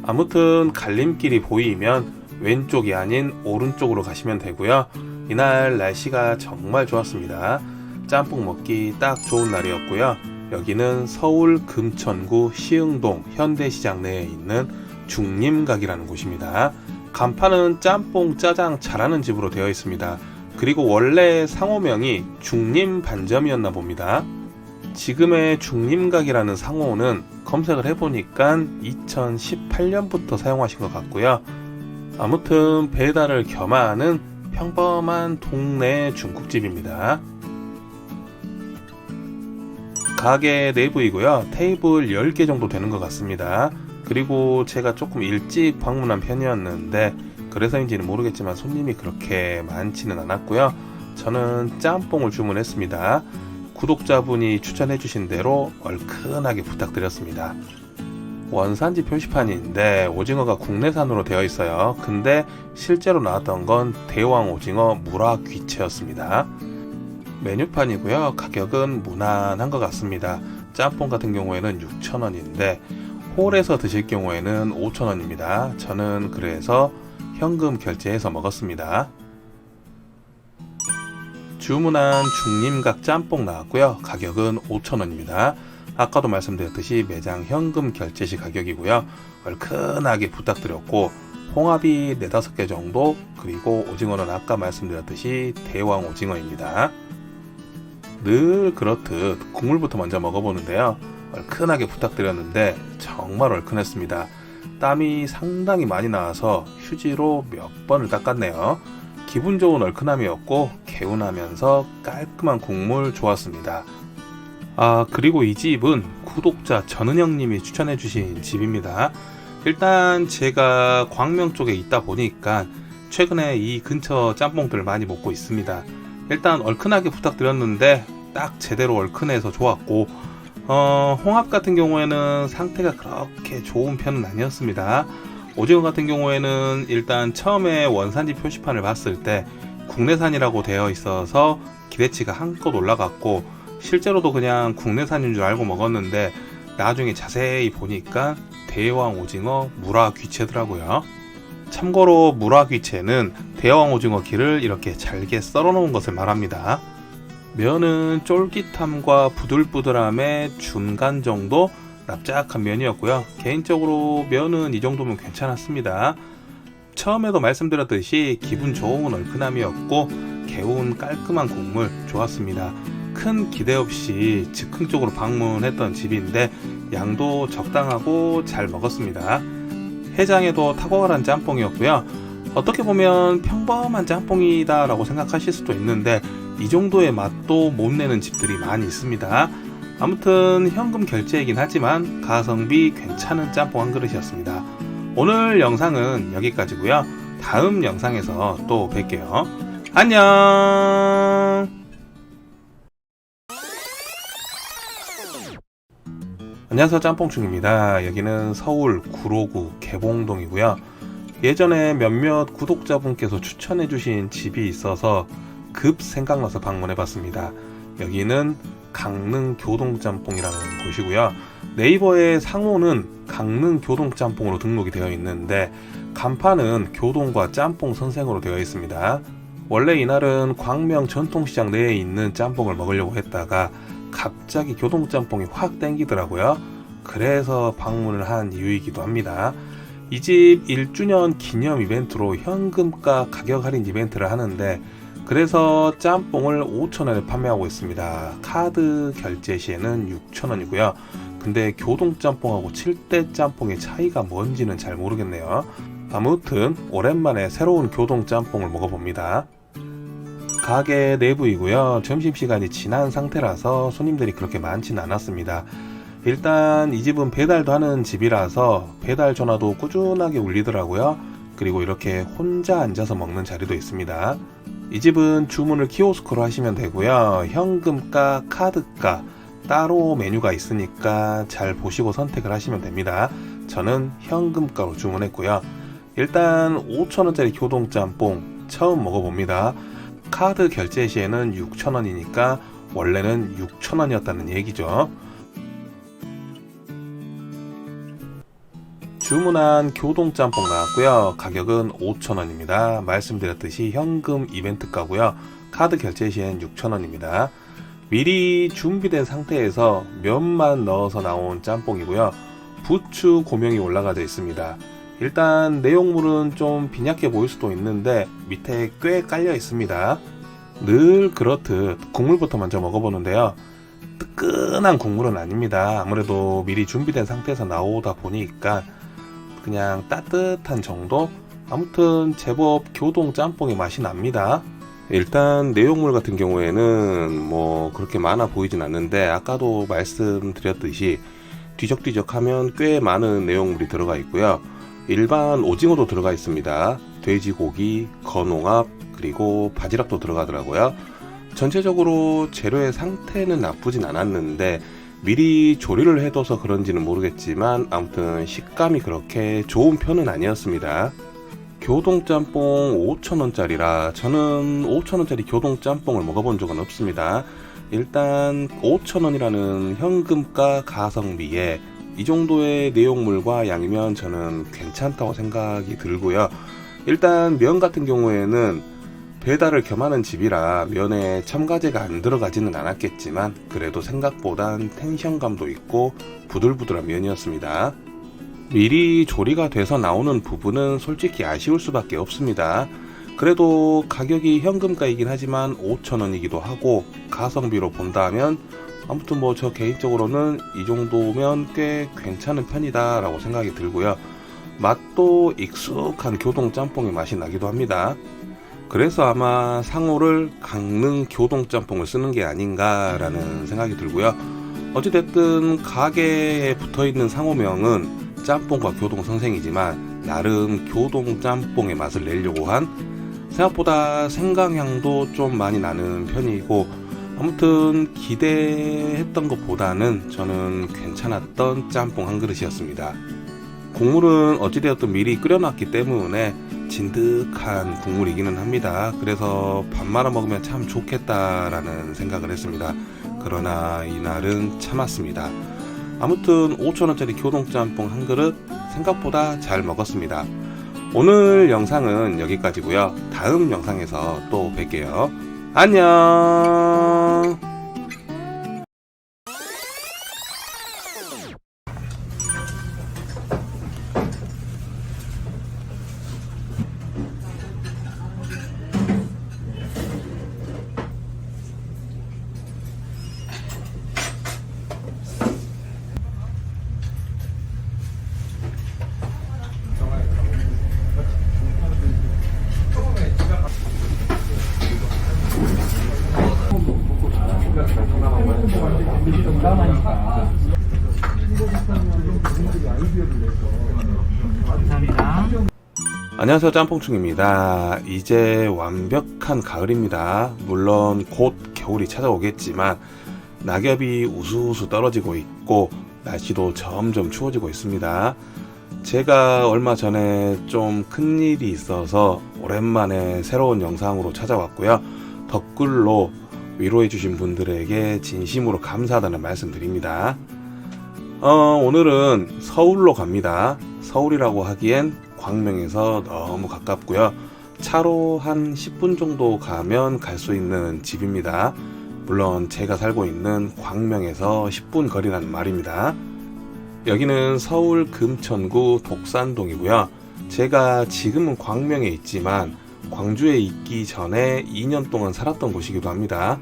아무튼 갈림길이 보이면 왼쪽이 아닌 오른쪽으로 가시면 되고요. 이날 날씨가 정말 좋았습니다. 짬뽕 먹기 딱 좋은 날이었고요. 여기는 서울 금천구 시흥동 현대시장 내에 있는 중림각이라는 곳입니다. 간판은 짬뽕 짜장 잘하는 집으로 되어 있습니다. 그리고 원래 상호명이 중림반점이었나 봅니다. 지금의 중림각이라는 상호는 검색을 해보니까 2018년부터 사용하신 것 같고요. 아무튼 배달을 겸하는 평범한 동네 중국집입니다. 가게 내부이고요. 테이블 10개 정도 되는 것 같습니다. 그리고 제가 조금 일찍 방문한 편이었는데 그래서인지는 모르겠지만 손님이 그렇게 많지는 않았고요. 저는 짬뽕을 주문했습니다. 구독자분이 추천해주신 대로 얼큰하게 부탁드렸습니다. 원산지 표시판인데 오징어가 국내산으로 되어 있어요. 근데 실제로 나왔던 건 대왕 오징어 무라귀채였습니다. 메뉴판이고요. 가격은 무난한 것 같습니다. 짬뽕 같은 경우에는 6,000원인데 홀에서 드실 경우에는 5,000원입니다. 저는 그래서 현금 결제해서 먹었습니다. 주문한 중림각 짬뽕 나왔고요. 가격은 5,000원입니다. 아까도 말씀드렸듯이 매장 현금 결제 시 가격이고요. 얼큰하게 부탁드렸고 홍합이 4, 5개 정도, 그리고 오징어는 아까 말씀드렸듯이 대왕 오징어입니다. 늘 그렇듯 국물부터 먼저 먹어보는데요. 얼큰하게 부탁드렸는데 정말 얼큰했습니다. 땀이 상당히 많이 나와서 휴지로 몇 번을 닦았네요. 기분 좋은 얼큰함이었고 개운하면서 깔끔한 국물 좋았습니다. 그리고 이 집은 구독자 전은영님이 추천해주신 집입니다. 일단 제가 광명 쪽에 있다 보니까 최근에 이 근처 짬뽕들을 많이 먹고 있습니다. 일단 얼큰하게 부탁드렸는데 딱 제대로 얼큰해서 좋았고 홍합 같은 경우에는 상태가 그렇게 좋은 편은 아니었습니다. 오징어 같은 경우에는 일단 처음에 원산지 표시판을 봤을 때 국내산이라고 되어 있어서 기대치가 한껏 올라갔고, 실제로도 그냥 국내산인 줄 알고 먹었는데 나중에 자세히 보니까 대왕 오징어 무라 귀채더라고요. 참고로 무라 귀채는 대왕 오징어 기를 이렇게 잘게 썰어 놓은 것을 말합니다. 면은 쫄깃함과 부들부들함의 중간 정도 납작한 면이었고요. 개인적으로 면은 이 정도면 괜찮았습니다. 처음에도 말씀드렸듯이 기분 좋은 얼큰함이었고 개운 깔끔한 국물 좋았습니다. 큰 기대 없이 즉흥적으로 방문했던 집인데 양도 적당하고 잘 먹었습니다. 해장에도 탁월한 짬뽕이었고요. 어떻게 보면 평범한 짬뽕이다 라고 생각하실 수도 있는데 이 정도의 맛도 못 내는 집들이 많이 있습니다. 아무튼 현금 결제이긴 하지만 가성비 괜찮은 짬뽕 한 그릇이었습니다. 오늘 영상은 여기까지고요. 다음 영상에서 또 뵐게요. 안녕. 안녕하세요, 짬뽕충입니다. 여기는 서울 구로구 개봉동이고요. 예전에 몇몇 구독자분께서 추천해주신 집이 있어서 급 생각나서 방문해봤습니다. 여기는 강릉 교동짬뽕이라는 곳이고요. 네이버의 상호는 강릉 교동짬뽕으로 등록이 되어 있는데 간판은 교동과 짬뽕 선생으로 되어 있습니다. 원래 이날은 광명 전통시장 내에 있는 짬뽕을 먹으려고 했다가 갑자기 교동짬뽕이 확 땡기더라고요. 그래서 방문을 한 이유이기도 합니다. 이 집 1주년 기념 이벤트로 현금가 가격 할인 이벤트를 하는데 그래서 짬뽕을 5,000원에 판매하고 있습니다. 카드 결제 시에는 6,000원이고요. 근데 교동짬뽕하고 7대 짬뽕의 차이가 뭔지는 잘 모르겠네요. 아무튼 오랜만에 새로운 교동짬뽕을 먹어봅니다. 가게 내부이고요. 점심시간이 지난 상태라서 손님들이 그렇게 많지는 않았습니다. 일단 이 집은 배달도 하는 집이라서 배달 전화도 꾸준하게 울리더라고요. 그리고 이렇게 혼자 앉아서 먹는 자리도 있습니다. 이 집은 주문을 키오스크로 하시면 되고요. 현금가, 카드가 따로 메뉴가 있으니까 잘 보시고 선택을 하시면 됩니다. 저는 현금가로 주문했고요. 일단 5,000원짜리 교동짬뽕 처음 먹어봅니다. 카드 결제 시에는 6,000원이니까 원래는 6,000원이었다는 얘기죠. 주문한 교동짬뽕 나왔고요. 가격은 5,000원입니다. 말씀드렸듯이 현금 이벤트가고요. 카드 결제 시엔 6,000원입니다. 미리 준비된 상태에서 면만 넣어서 나온 짬뽕이고요. 부추 고명이 올라가져 있습니다. 일단 내용물은 좀 빈약해 보일 수도 있는데 밑에 꽤 깔려 있습니다. 늘 그렇듯 국물부터 먼저 먹어보는데요. 뜨끈한 국물은 아닙니다. 아무래도 미리 준비된 상태에서 나오다 보니까 그냥 따뜻한 정도? 아무튼 제법 교동 짬뽕의 맛이 납니다. 일단 내용물 같은 경우에는 뭐 그렇게 많아 보이진 않는데 아까도 말씀드렸듯이 뒤적뒤적 하면 꽤 많은 내용물이 들어가 있고요. 일반 오징어도 들어가 있습니다. 돼지고기, 건홍합, 그리고 바지락도 들어가더라고요. 전체적으로 재료의 상태는 나쁘진 않았는데 미리 조리를 해둬서 그런지는 모르겠지만 아무튼 식감이 그렇게 좋은 편은 아니었습니다. 교동짬뽕 5,000원짜리라 저는 5,000원짜리 교동짬뽕을 먹어본 적은 없습니다. 일단 5,000원이라는 현금가 가성비에 이 정도의 내용물과 양이면 저는 괜찮다고 생각이 들고요. 일단 면 같은 경우에는 배달을 겸하는 집이라 면에 첨가제가 안 들어가지는 않았겠지만 그래도 생각보단 텐션감도 있고 부들부들한 면이었습니다. 미리 조리가 돼서 나오는 부분은 솔직히 아쉬울 수밖에 없습니다. 그래도 가격이 현금가이긴 하지만 5,000원이기도 하고 가성비로 본다면 아무튼 뭐 저 개인적으로는 이 정도면 꽤 괜찮은 편이다 라고 생각이 들고요. 맛도 익숙한 교동짬뽕의 맛이 나기도 합니다. 그래서 아마 상호를 강릉 교동짬뽕을 쓰는 게 아닌가라는 생각이 들고요. 어찌됐든 가게에 붙어있는 상호명은 짬뽕과 교동 선생이지만 나름 교동짬뽕의 맛을 내려고 한 생각보다 생강향도 좀 많이 나는 편이고 아무튼 기대했던 것보다는 저는 괜찮았던 짬뽕 한 그릇이었습니다. 국물은 어찌되었든 미리 끓여놨기 때문에 진득한 국물이기는 합니다. 그래서 밥 말아 먹으면 참 좋겠다라는 생각을 했습니다. 그러나 이날은 참았습니다. 아무튼 5,000원짜리 교동짬뽕 한 그릇 생각보다 잘 먹었습니다. 오늘 영상은 여기까지고요. 다음 영상에서 또 뵐게요. 안녕. 안녕하세요, 짬뽕충입니다. 이제 완벽한 가을입니다. 물론 곧 겨울이 찾아오겠지만 낙엽이 우수우수 떨어지고 있고 날씨도 점점 추워지고 있습니다. 제가 얼마 전에 좀 큰일이 있어서 오랜만에 새로운 영상으로 찾아왔고요. 댓글로 위로해주신 분들에게 진심으로 감사하다는 말씀 드립니다. 오늘은 서울로 갑니다. 서울이라고 하기엔 광명에서 너무 가깝고요. 차로 한 10분 정도 가면 갈 수 있는 집입니다. 물론 제가 살고 있는 광명에서 10분 거리라는 말입니다. 여기는 서울 금천구 독산동이고요. 제가 지금은 광명에 있지만 광주에 있기 전에 2년 동안 살았던 곳이기도 합니다.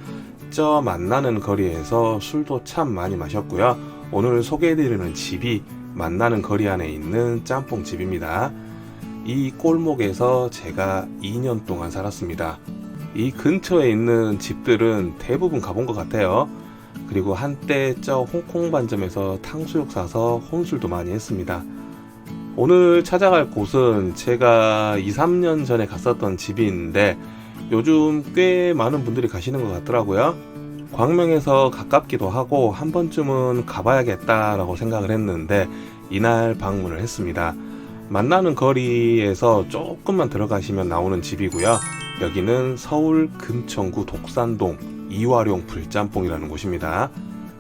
저 만나는 거리에서 술도 참 많이 마셨고요. 오늘 소개해드리는 집이 만나는 거리 안에 있는 짬뽕집입니다. 이 골목에서 제가 2년 동안 살았습니다. 이 근처에 있는 집들은 대부분 가본 것 같아요. 그리고 한때 저 홍콩 반점에서 탕수육 사서 혼술도 많이 했습니다. 오늘 찾아갈 곳은 제가 2, 3년 전에 갔었던 집인데 요즘 꽤 많은 분들이 가시는 것 같더라고요. 광명에서 가깝기도 하고 한 번쯤은 가봐야겠다라고 생각을 했는데 이날 방문을 했습니다. 만나는 거리에서 조금만 들어가시면 나오는 집이고요. 여기는 서울 금천구 독산동 이화룡 불짬뽕이라는 곳입니다.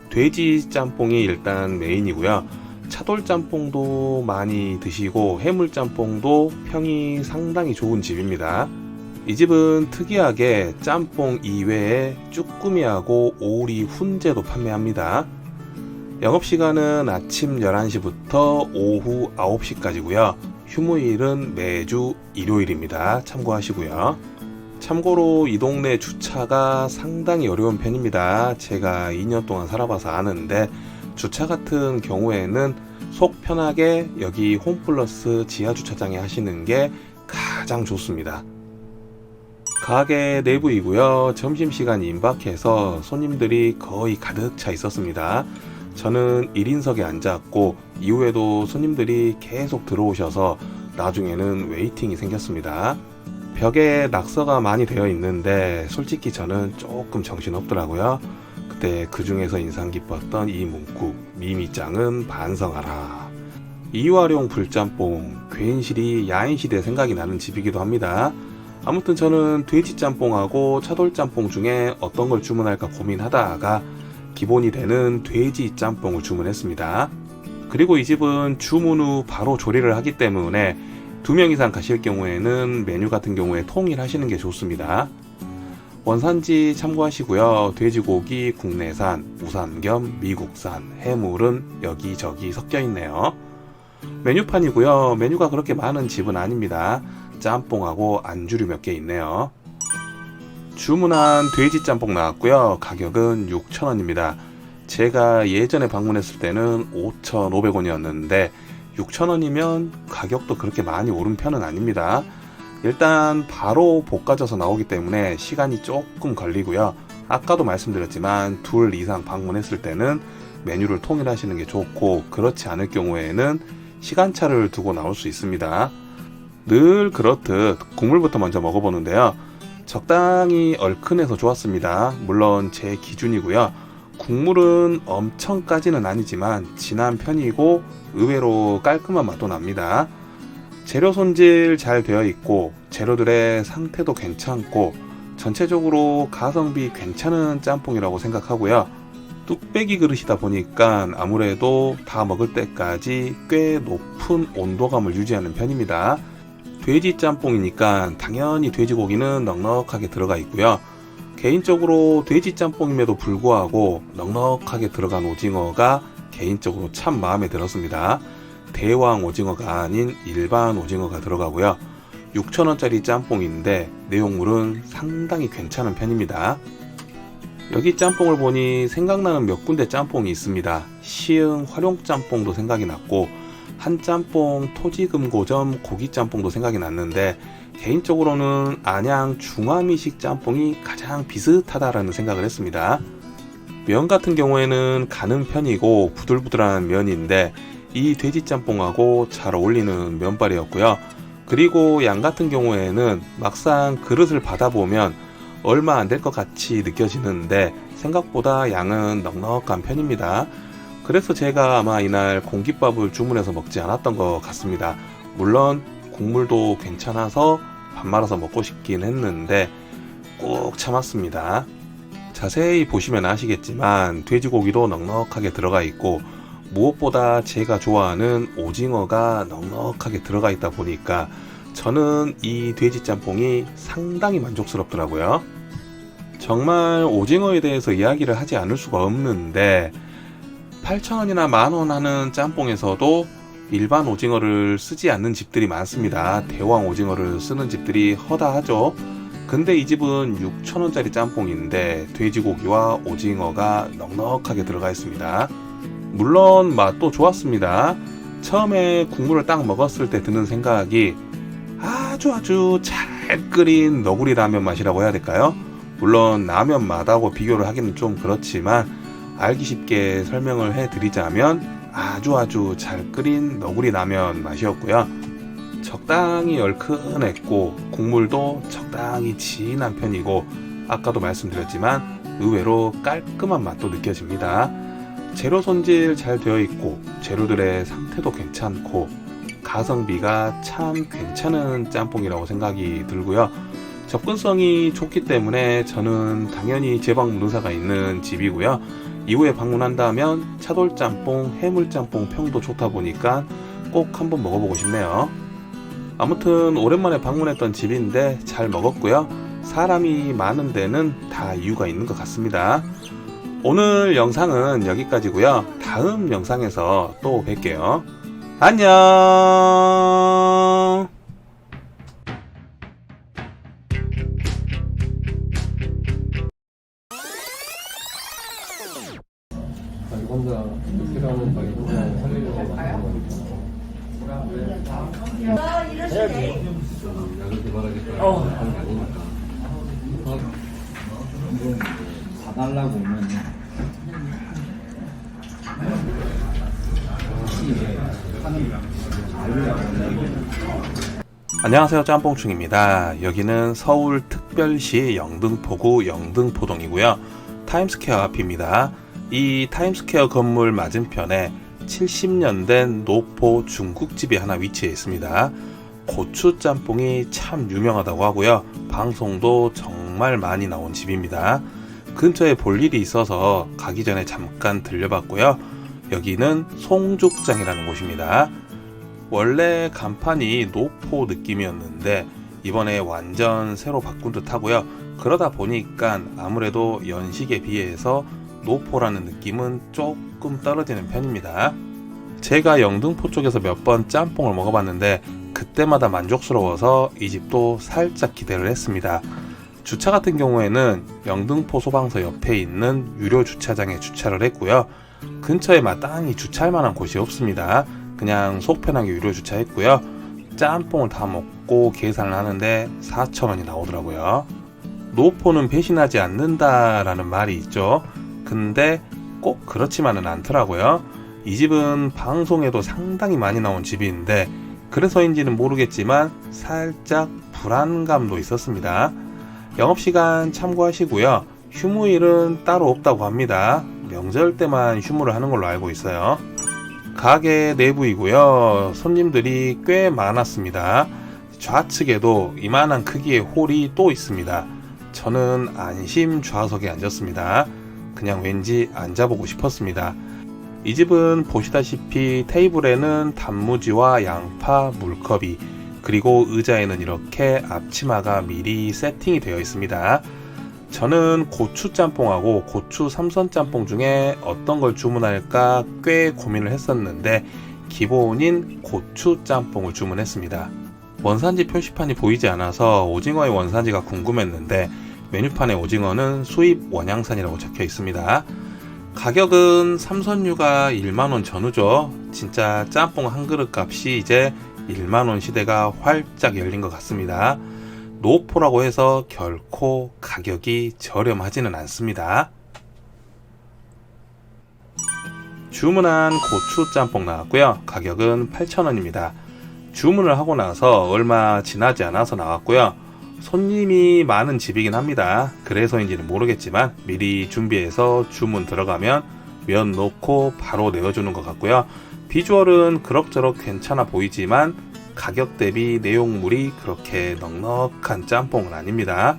돼지 짬뽕이 일단 메인이고요. 차돌짬뽕도 많이 드시고 해물짬뽕도 평이 상당히 좋은 집입니다. 이 집은 특이하게 짬뽕 이외에 쭈꾸미하고 오리 훈제도 판매합니다. 영업시간은 아침 11시부터 오후 9시까지고요. 휴무일은 매주 일요일입니다. 참고하시고요. 참고로 이 동네 주차가 상당히 어려운 편입니다. 제가 2년 동안 살아봐서 아는데 주차 같은 경우에는 속 편하게 여기 홈플러스 지하주차장에 하시는 게 가장 좋습니다. 가게 내부이고요. 점심시간 임박해서 손님들이 거의 가득 차 있었습니다. 저는 1인석에 앉았고 이후에도 손님들이 계속 들어오셔서 나중에는 웨이팅이 생겼습니다. 벽에 낙서가 많이 되어 있는데 솔직히 저는 조금 정신없더라고요. 그때 그 중에서 인상 깊었던 이 문구, 미미짱은 반성하라. 이화룡 불짬뽕, 괜시리 야인시대 생각이 나는 집이기도 합니다. 아무튼 저는 돼지짬뽕하고 차돌짬뽕 중에 어떤 걸 주문할까 고민하다가 기본이 되는 돼지 짬뽕을 주문했습니다. 그리고 이 집은 주문 후 바로 조리를 하기 때문에 2명 이상 가실 경우에는 메뉴 같은 경우에 통일하시는 게 좋습니다. 원산지 참고하시고요. 돼지고기 국내산, 우산 겸 미국산, 해물은 여기저기 섞여 있네요. 메뉴판이고요. 메뉴가 그렇게 많은 집은 아닙니다. 짬뽕하고 안주류 몇 개 있네요. 주문한 돼지 짬뽕 나왔고요. 가격은 6,000원입니다. 제가 예전에 방문했을 때는 5,500원이었는데 6,000원이면 가격도 그렇게 많이 오른 편은 아닙니다. 일단 바로 볶아져서 나오기 때문에 시간이 조금 걸리고요. 아까도 말씀드렸지만 2 이상 방문했을 때는 메뉴를 통일하시는 게 좋고 그렇지 않을 경우에는 시간차를 두고 나올 수 있습니다. 늘 그렇듯 국물부터 먼저 먹어보는데요. 적당히 얼큰해서 좋았습니다. 물론 제 기준이고요. 국물은 엄청까지는 아니지만 진한 편이고 의외로 깔끔한 맛도 납니다. 재료 손질 잘 되어 있고 재료들의 상태도 괜찮고 전체적으로 가성비 괜찮은 짬뽕이라고 생각하고요. 뚝배기 그릇이다 보니까 아무래도 다 먹을 때까지 꽤 높은 온도감을 유지하는 편입니다. 돼지 짬뽕이니까 당연히 돼지고기는 넉넉하게 들어가 있고요. 개인적으로 돼지 짬뽕임에도 불구하고 넉넉하게 들어간 오징어가 개인적으로 참 마음에 들었습니다. 대왕 오징어가 아닌 일반 오징어가 들어가고요. 6,000원짜리 짬뽕인데 내용물은 상당히 괜찮은 편입니다. 여기 짬뽕을 보니 생각나는 몇 군데 짬뽕이 있습니다. 시흥 활용짬뽕도 생각이 났고 한짬뽕 토지금고점 고기짬뽕도 생각이 났는데 개인적으로는 안양 중화미식 짬뽕이 가장 비슷하다라는 생각을 했습니다. 면 같은 경우에는 가는 편이고 부들부들한 면인데 이 돼지짬뽕하고 잘 어울리는 면발이었고요. 그리고 양 같은 경우에는 막상 그릇을 받아보면 얼마 안 될 것 같이 느껴지는데 생각보다 양은 넉넉한 편입니다. 그래서 제가 아마 이날 공깃밥을 주문해서 먹지 않았던 것 같습니다. 물론 국물도 괜찮아서 밥 말아서 먹고 싶긴 했는데 꼭 참았습니다. 자세히 보시면 아시겠지만 돼지고기도 넉넉하게 들어가 있고 무엇보다 제가 좋아하는 오징어가 넉넉하게 들어가 있다 보니까 저는 이 돼지 짬뽕이 상당히 만족스럽더라고요. 정말 오징어에 대해서 이야기를 하지 않을 수가 없는데 8,000원이나 만원 하는 짬뽕에서도 일반 오징어를 쓰지 않는 집들이 많습니다. 대왕 오징어를 쓰는 집들이 허다하죠. 근데 이 집은 6,000원짜리 짬뽕인데 돼지고기와 오징어가 넉넉하게 들어가 있습니다. 물론 맛도 좋았습니다. 처음에 국물을 딱 먹었을 때 드는 생각이 아주 잘 끓인 너구리 라면 맛이라고 해야 될까요? 물론 라면 맛하고 비교를 하기는 좀 그렇지만 알기 쉽게 설명을 해드리자면 아주 잘 끓인 너구리 라면 맛이었고요. 적당히 얼큰했고 국물도 적당히 진한 편이고 아까도 말씀드렸지만 의외로 깔끔한 맛도 느껴집니다. 재료 손질 잘 되어 있고 재료들의 상태도 괜찮고 가성비가 참 괜찮은 짬뽕이라고 생각이 들고요. 접근성이 좋기 때문에 저는 당연히 재방문 의사가 있는 집이고요. 이후에 방문한다면 차돌짬뽕, 해물짬뽕 평도 좋다 보니까 꼭 한번 먹어보고 싶네요. 아무튼 오랜만에 방문했던 집인데 잘 먹었고요. 사람이 많은 데는 다 이유가 있는 것 같습니다. 오늘 영상은 여기까지고요. 다음 영상에서 또 뵐게요. 안녕. 자기 혼자 이렇게 하면 자기 혼자 살리려고 하는 거니까. 이렇게 말하겠다. 하는 게 아니니까. 봐달라고 오면 안녕하세요, 짬뽕충입니다. 여기는 서울특별시 영등포구 영등포동이고요. 타임스퀘어 앞입니다. 이 타임스퀘어 건물 맞은편에 70년 된 노포 중국집이 하나 위치해 있습니다. 고추짬뽕이 참 유명하다고 하고요. 방송도 정말 많이 나온 집입니다. 근처에 볼 일이 있어서 가기 전에 잠깐 들려봤고요. 여기는 송죽장이라는 곳입니다. 원래 간판이 노포 느낌이었는데 이번에 완전 새로 바꾼 듯 하고요. 그러다 보니까 아무래도 연식에 비해서 노포라는 느낌은 조금 떨어지는 편입니다. 제가 영등포 쪽에서 몇 번 짬뽕을 먹어봤는데 그때마다 만족스러워서 이 집도 살짝 기대를 했습니다. 주차 같은 경우에는 영등포 소방서 옆에 있는 유료 주차장에 주차를 했고요. 근처에 마땅히 주차할 만한 곳이 없습니다. 그냥 속 편하게 유료 주차했고요. 짬뽕을 다 먹고 계산을 하는데 4,000원이 나오더라고요. 노포는 배신하지 않는다라는 말이 있죠. 근데 꼭 그렇지만은 않더라고요. 이 집은 방송에도 상당히 많이 나온 집인데 그래서인지는 모르겠지만 살짝 불안감도 있었습니다. 영업시간 참고하시고요. 휴무일은 따로 없다고 합니다. 명절 때만 휴무를 하는 걸로 알고 있어요. 가게 내부이고요. 손님들이 꽤 많았습니다. 좌측에도 이만한 크기의 홀이 또 있습니다. 저는 안심 좌석에 앉았습니다. 그냥 왠지 앉아보고 싶었습니다. 이 집은 보시다시피 테이블에는 단무지와 양파, 물컵이, 그리고 의자에는 이렇게 앞치마가 미리 세팅이 되어 있습니다. 저는 고추 짬뽕하고 고추 삼선 짬뽕 중에 어떤 걸 주문할까 꽤 고민을 했었는데 기본인 고추 짬뽕을 주문했습니다. 원산지 표시판이 보이지 않아서 오징어의 원산지가 궁금했는데 메뉴판에 오징어는 수입 원양산이라고 적혀 있습니다. 가격은 삼선류가 1만원 전후죠. 진짜 짬뽕 한 그릇 값이 이제 1만원 시대가 활짝 열린 것 같습니다. 노포라고 해서 결코 가격이 저렴하지는 않습니다. 주문한 고추 짬뽕 나왔고요. 가격은 8,000원입니다. 주문을 하고 나서 얼마 지나지 않아서 나왔고요. 손님이 많은 집이긴 합니다. 그래서인지는 모르겠지만 미리 준비해서 주문 들어가면 면 넣고 바로 내어주는 것 같고요. 비주얼은 그럭저럭 괜찮아 보이지만 가격 대비 내용물이 그렇게 넉넉한 짬뽕은 아닙니다.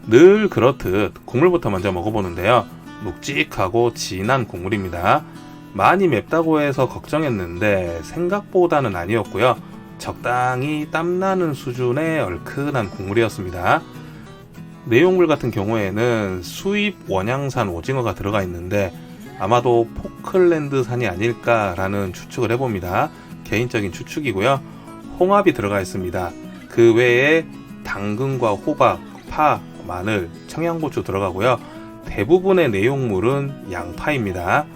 늘 그렇듯 국물부터 먼저 먹어보는데요. 묵직하고 진한 국물입니다. 많이 맵다고 해서 걱정했는데 생각보다는 아니었고요. 적당히 땀나는 수준의 얼큰한 국물이었습니다. 내용물 같은 경우에는 수입 원양산 오징어가 들어가 있는데 아마도 포클랜드산이 아닐까라는 추측을 해봅니다. 개인적인 추측이고요. 홍합이 들어가 있습니다. 그 외에 당근과 호박, 파, 마늘, 청양고추 들어가고요. 대부분의 내용물은 양파입니다.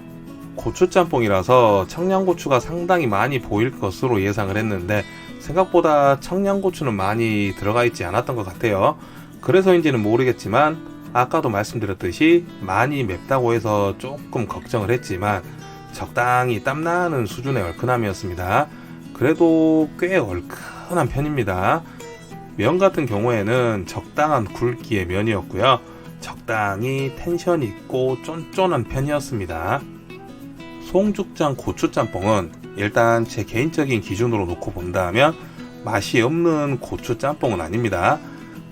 고추짬뽕이라서 청양고추가 상당히 많이 보일 것으로 예상을 했는데 생각보다 청양고추는 많이 들어가 있지 않았던 것 같아요. 그래서인지는 모르겠지만 아까도 말씀드렸듯이 많이 맵다고 해서 조금 걱정을 했지만 적당히 땀나는 수준의 얼큰함이었습니다. 그래도 꽤 얼큰한 편입니다. 면 같은 경우에는 적당한 굵기의 면이었고요. 적당히 텐션 있고 쫀쫀한 편이었습니다. 송죽장 고추짬뽕은 일단 제 개인적인 기준으로 놓고 본다면 맛이 없는 고추짬뽕은 아닙니다.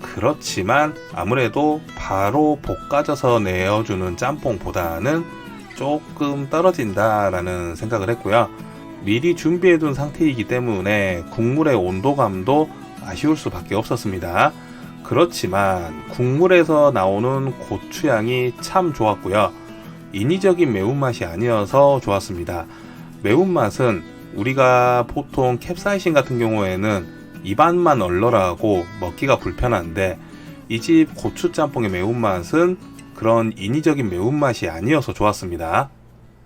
그렇지만 아무래도 바로 볶아져서 내어주는 짬뽕보다는 조금 떨어진다라는 생각을 했고요. 미리 준비해둔 상태이기 때문에 국물의 온도감도 아쉬울 수밖에 없었습니다. 그렇지만 국물에서 나오는 고추향이 참 좋았고요. 인위적인 매운맛이 아니어서 좋았습니다. 매운맛은 우리가 보통 캡사이신 같은 경우에는 입안만 얼얼하고 먹기가 불편한데 이 집 고추짬뽕의 매운맛은 그런 인위적인 매운맛이 아니어서 좋았습니다.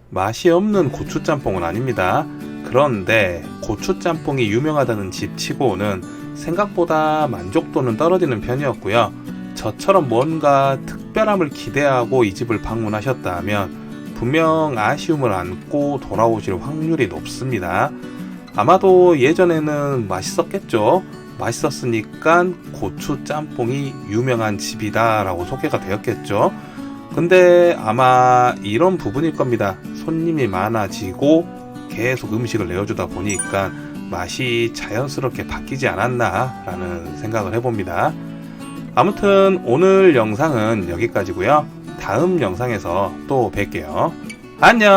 맛이 없는 고추짬뽕은 아닙니다. 그런데 고추짬뽕이 유명하다는 집 치고는 생각보다 만족도는 떨어지는 편이었고요. 저처럼 뭔가 특별함을 기대하고 이 집을 방문하셨다면 분명 아쉬움을 안고 돌아오실 확률이 높습니다. 아마도 예전에는 맛있었겠죠. 맛있었으니까 고추 짬뽕이 유명한 집이다 라고 소개가 되었겠죠. 근데 아마 이런 부분일 겁니다. 손님이 많아지고 계속 음식을 내어주다 보니까 맛이 자연스럽게 바뀌지 않았나 라는 생각을 해봅니다. 아무튼 오늘 영상은 여기까지고요. 다음 영상에서 또 뵐게요. 안녕.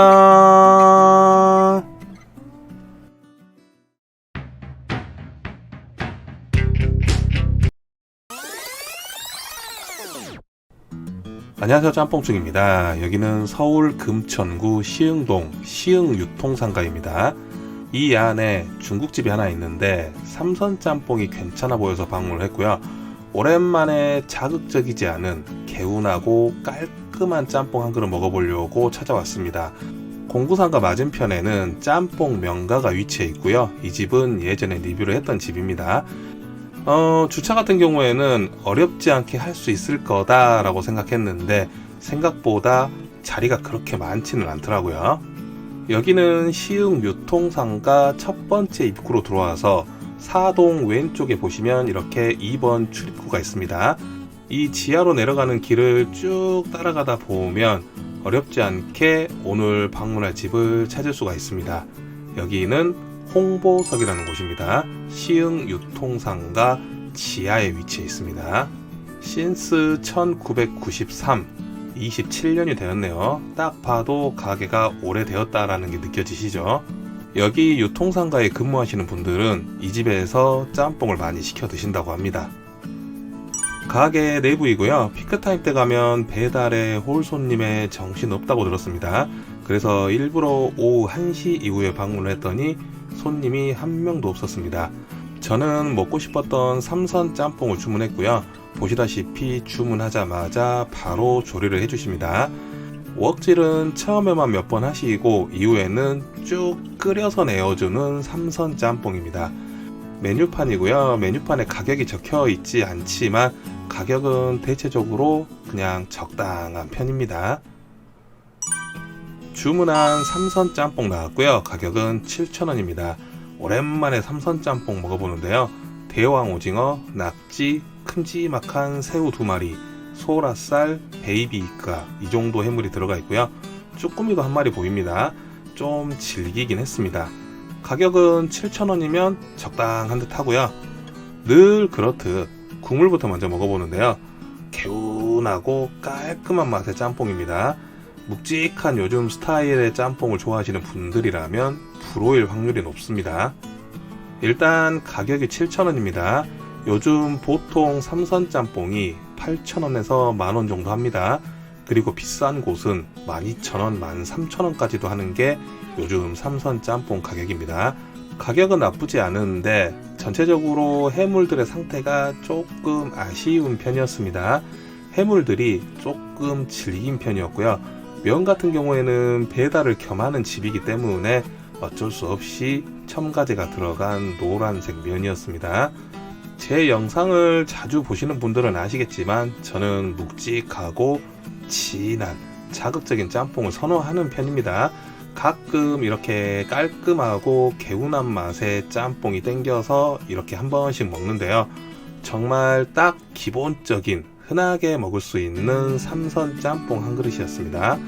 안녕하세요, 짬뽕충입니다. 여기는 서울 금천구 시흥동 시흥유통상가입니다. 이 안에 중국집이 하나 있는데 삼선 짬뽕이 괜찮아 보여서 방문을 했고요. 오랜만에 자극적이지 않은 개운하고 깔끔한 짬뽕 한 그릇 먹어보려고 찾아왔습니다. 공구상가 맞은편에는 짬뽕 명가가 위치해 있고요. 이 집은 예전에 리뷰를 했던 집입니다. 주차 같은 경우에는 어렵지 않게 할 수 있을 거다라고 생각했는데 생각보다 자리가 그렇게 많지는 않더라고요. 여기는 시흥 유통상가 첫 번째 입구로 들어와서 4동 왼쪽에 보시면 이렇게 2번 출입구가 있습니다. 이 지하로 내려가는 길을 쭉 따라가다 보면 어렵지 않게 오늘 방문할 집을 찾을 수가 있습니다. 여기는 홍보석이라는 곳입니다. 시흥 유통상가 지하에 위치해 있습니다. 신스 1993, 27년이 되었네요. 딱 봐도 가게가 오래되었다라는 게 느껴지시죠? 여기 유통상가에 근무하시는 분들은 이 집에서 짬뽕을 많이 시켜 드신다고 합니다. 가게 내부이고요. 피크타임 때 가면 배달에 홀 손님에 정신 없다고 들었습니다. 그래서 일부러 오후 1시 이후에 방문을 했더니 손님이 한 명도 없었습니다. 저는 먹고 싶었던 삼선 짬뽕을 주문했고요. 보시다시피 주문하자마자 바로 조리를 해주십니다. 웍질은 처음에만 몇 번 하시고 이후에는 쭉 끓여서 내어주는 삼선 짬뽕입니다. 메뉴판이고요. 메뉴판에 가격이 적혀 있지 않지만 가격은 대체적으로 그냥 적당한 편입니다. 주문한 삼선 짬뽕 나왔고요. 가격은 7,000원입니다. 오랜만에 삼선 짬뽕 먹어보는데요. 대왕 오징어, 낙지, 큼지막한 새우 2마리, 소라살, 베이비 이카 이 정도 해물이 들어가 있고요. 쭈꾸미도 한 마리 보입니다. 좀 질기긴 했습니다. 가격은 7,000원이면 적당한 듯 하고요. 늘 그렇듯 국물부터 먼저 먹어보는데요. 개운하고 깔끔한 맛의 짬뽕입니다. 묵직한 요즘 스타일의 짬뽕을 좋아하시는 분들이라면 불호일 확률이 높습니다. 일단 가격이 7,000원입니다. 요즘 보통 삼선 짬뽕이 8,000원에서 만원 정도 합니다. 그리고 비싼 곳은 12,000원, 13,000원까지도 하는 게 요즘 삼선 짬뽕 가격입니다. 가격은 나쁘지 않은데 전체적으로 해물들의 상태가 조금 아쉬운 편이었습니다. 해물들이 조금 질긴 편이었고요. 면 같은 경우에는 배달을 겸하는 집이기 때문에 어쩔 수 없이 첨가제가 들어간 노란색 면이었습니다. 제 영상을 자주 보시는 분들은 아시겠지만 저는 묵직하고 진한 자극적인 짬뽕을 선호하는 편입니다. 가끔 이렇게 깔끔하고 개운한 맛의 짬뽕이 땡겨서 이렇게 한 번씩 먹는데요. 정말 딱 기본적인 흔하게 먹을 수 있는 삼선 짬뽕 한 그릇이었습니다.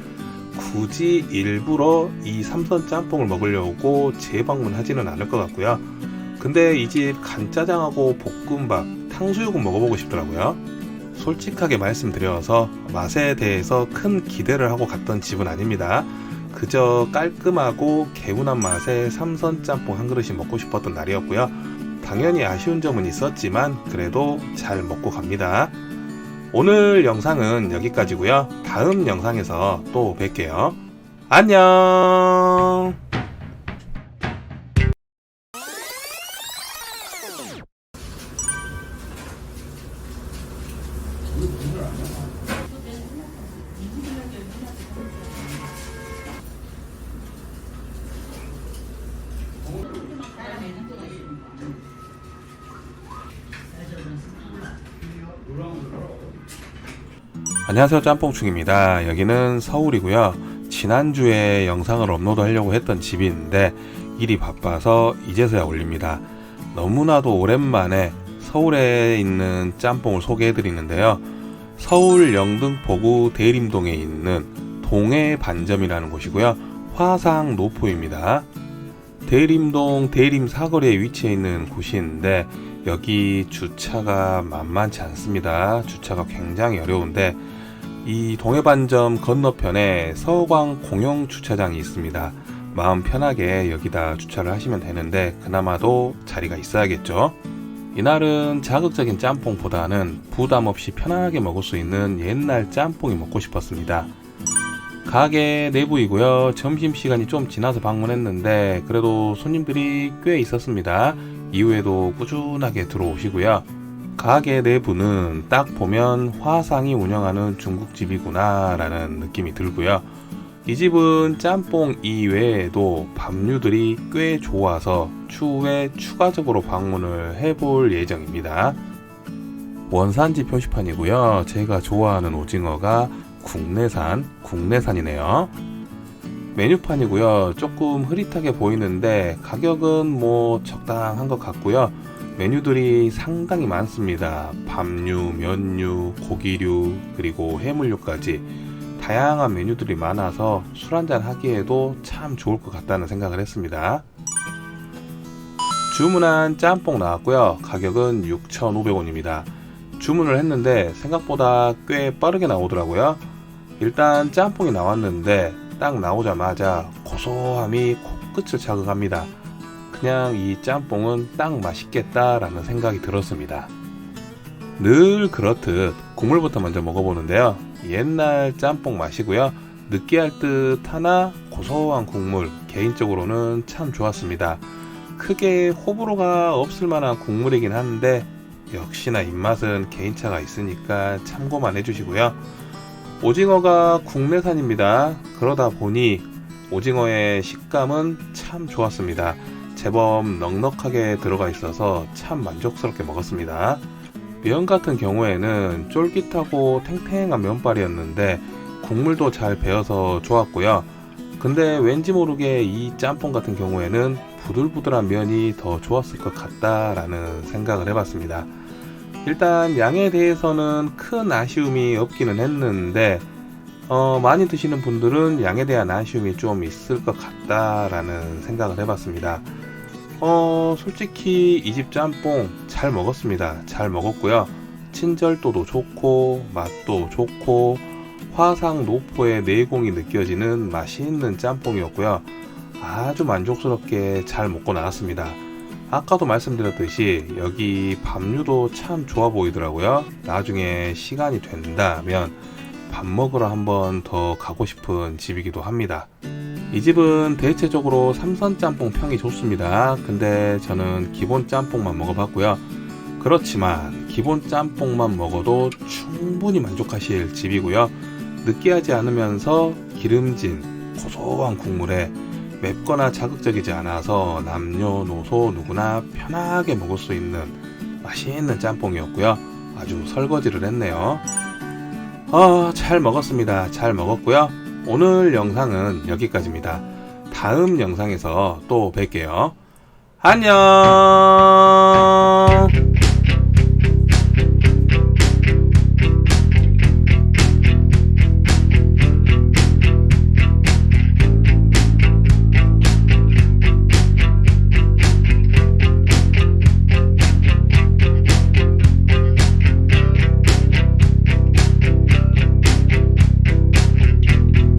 굳이 일부러 이 삼선 짬뽕을 먹으려고 재방문하지는 않을 것 같고요. 근데 이 집 간짜장하고 볶음밥, 탕수육은 먹어보고 싶더라고요. 솔직하게 말씀드려서 맛에 대해서 큰 기대를 하고 갔던 집은 아닙니다. 그저 깔끔하고 개운한 맛의 삼선 짬뽕 한 그릇이 먹고 싶었던 날이었고요. 당연히 아쉬운 점은 있었지만 그래도 잘 먹고 갑니다. 오늘 영상은 여기까지고요. 다음 영상에서 또 뵐게요. 안녕. 안녕하세요, 짬뽕충입니다. 여기는 서울이고요. 지난주에 영상을 업로드하려고 했던 집이 있는데 일이 바빠서 이제서야 올립니다. 너무나도 오랜만에 서울에 있는 짬뽕을 소개해드리는데요. 서울 영등포구 대림동에 있는 동해반점이라는 곳이고요. 화상 노포입니다. 대림동 대림 사거리에 위치해 있는 곳인데 여기 주차가 만만치 않습니다. 주차가 굉장히 어려운데 이 동해반점 건너편에 서광 공영 주차장이 있습니다. 마음 편하게 여기다 주차를 하시면 되는데 그나마도 자리가 있어야겠죠. 이날은 자극적인 짬뽕보다는 부담 없이 편하게 먹을 수 있는 옛날 짬뽕이 먹고 싶었습니다. 가게 내부이고요. 점심시간이 좀 지나서 방문했는데 그래도 손님들이 꽤 있었습니다. 이후에도 꾸준하게 들어오시고요. 가게 내부는 딱 보면 화상이 운영하는 중국집이구나 라는 느낌이 들고요. 이 집은 짬뽕 이외에도 밥류들이 꽤 좋아서 추후에 추가적으로 방문을 해볼 예정입니다. 원산지 표시판이고요. 제가 좋아하는 오징어가 국내산이네요. 메뉴판이고요. 조금 흐릿하게 보이는데 가격은 뭐 적당한 것 같고요. 메뉴들이 상당히 많습니다. 밥류, 면류, 고기류, 그리고 해물류까지 다양한 메뉴들이 많아서 술 한잔 하기에도 참 좋을 것 같다는 생각을 했습니다. 주문한 짬뽕 나왔고요. 가격은 6,500원입니다. 주문을 했는데 생각보다 꽤 빠르게 나오더라고요. 일단 짬뽕이 나왔는데 딱 나오자마자 고소함이 코끝을 자극합니다. 그냥 이 짬뽕은 딱 맛있겠다라는 생각이 들었습니다. 늘 그렇듯 국물부터 먼저 먹어보는데요. 옛날 짬뽕 맛이고요. 느끼할 듯 하나 고소한 국물, 개인적으로는 참 좋았습니다. 크게 호불호가 없을 만한 국물이긴 한데 역시나 입맛은 개인차가 있으니까 참고만 해주시고요. 오징어가 국내산입니다. 그러다 보니 오징어의 식감은 참 좋았습니다. 제법 넉넉하게 들어가 있어서 참 만족스럽게 먹었습니다. 면 같은 경우에는 쫄깃하고 탱탱한 면발이었는데 국물도 잘 배어서 좋았고요. 근데 왠지 모르게 이 짬뽕 같은 경우에는 부들부들한 면이 더 좋았을 것 같다라는 생각을 해봤습니다. 일단 양에 대해서는 큰 아쉬움이 없기는 했는데 많이 드시는 분들은 양에 대한 아쉬움이 좀 있을 것 같다라는 생각을 해봤습니다. 솔직히 이 집 짬뽕 잘 먹었습니다. 잘 먹었고요. 친절도도 좋고 맛도 좋고 화상 노포의 내공이 느껴지는 맛있는 짬뽕이었고요. 아주 만족스럽게 잘 먹고 나왔습니다. 아까도 말씀드렸듯이 여기 밥류도 참 좋아 보이더라고요. 나중에 시간이 된다면 밥 먹으러 한번 더 가고 싶은 집이기도 합니다. 이 집은 대체적으로 삼선 짬뽕 평이 좋습니다. 근데 저는 기본 짬뽕만 먹어봤고요. 그렇지만 기본 짬뽕만 먹어도 충분히 만족하실 집이고요. 느끼하지 않으면서 기름진 고소한 국물에 맵거나 자극적이지 않아서 남녀노소 누구나 편하게 먹을 수 있는 맛있는 짬뽕이었고요. 아주 설거지를 했네요. 잘 먹었습니다. 잘 먹었고요. 오늘 영상은 여기까지입니다. 다음 영상에서 또 뵐게요. 안녕.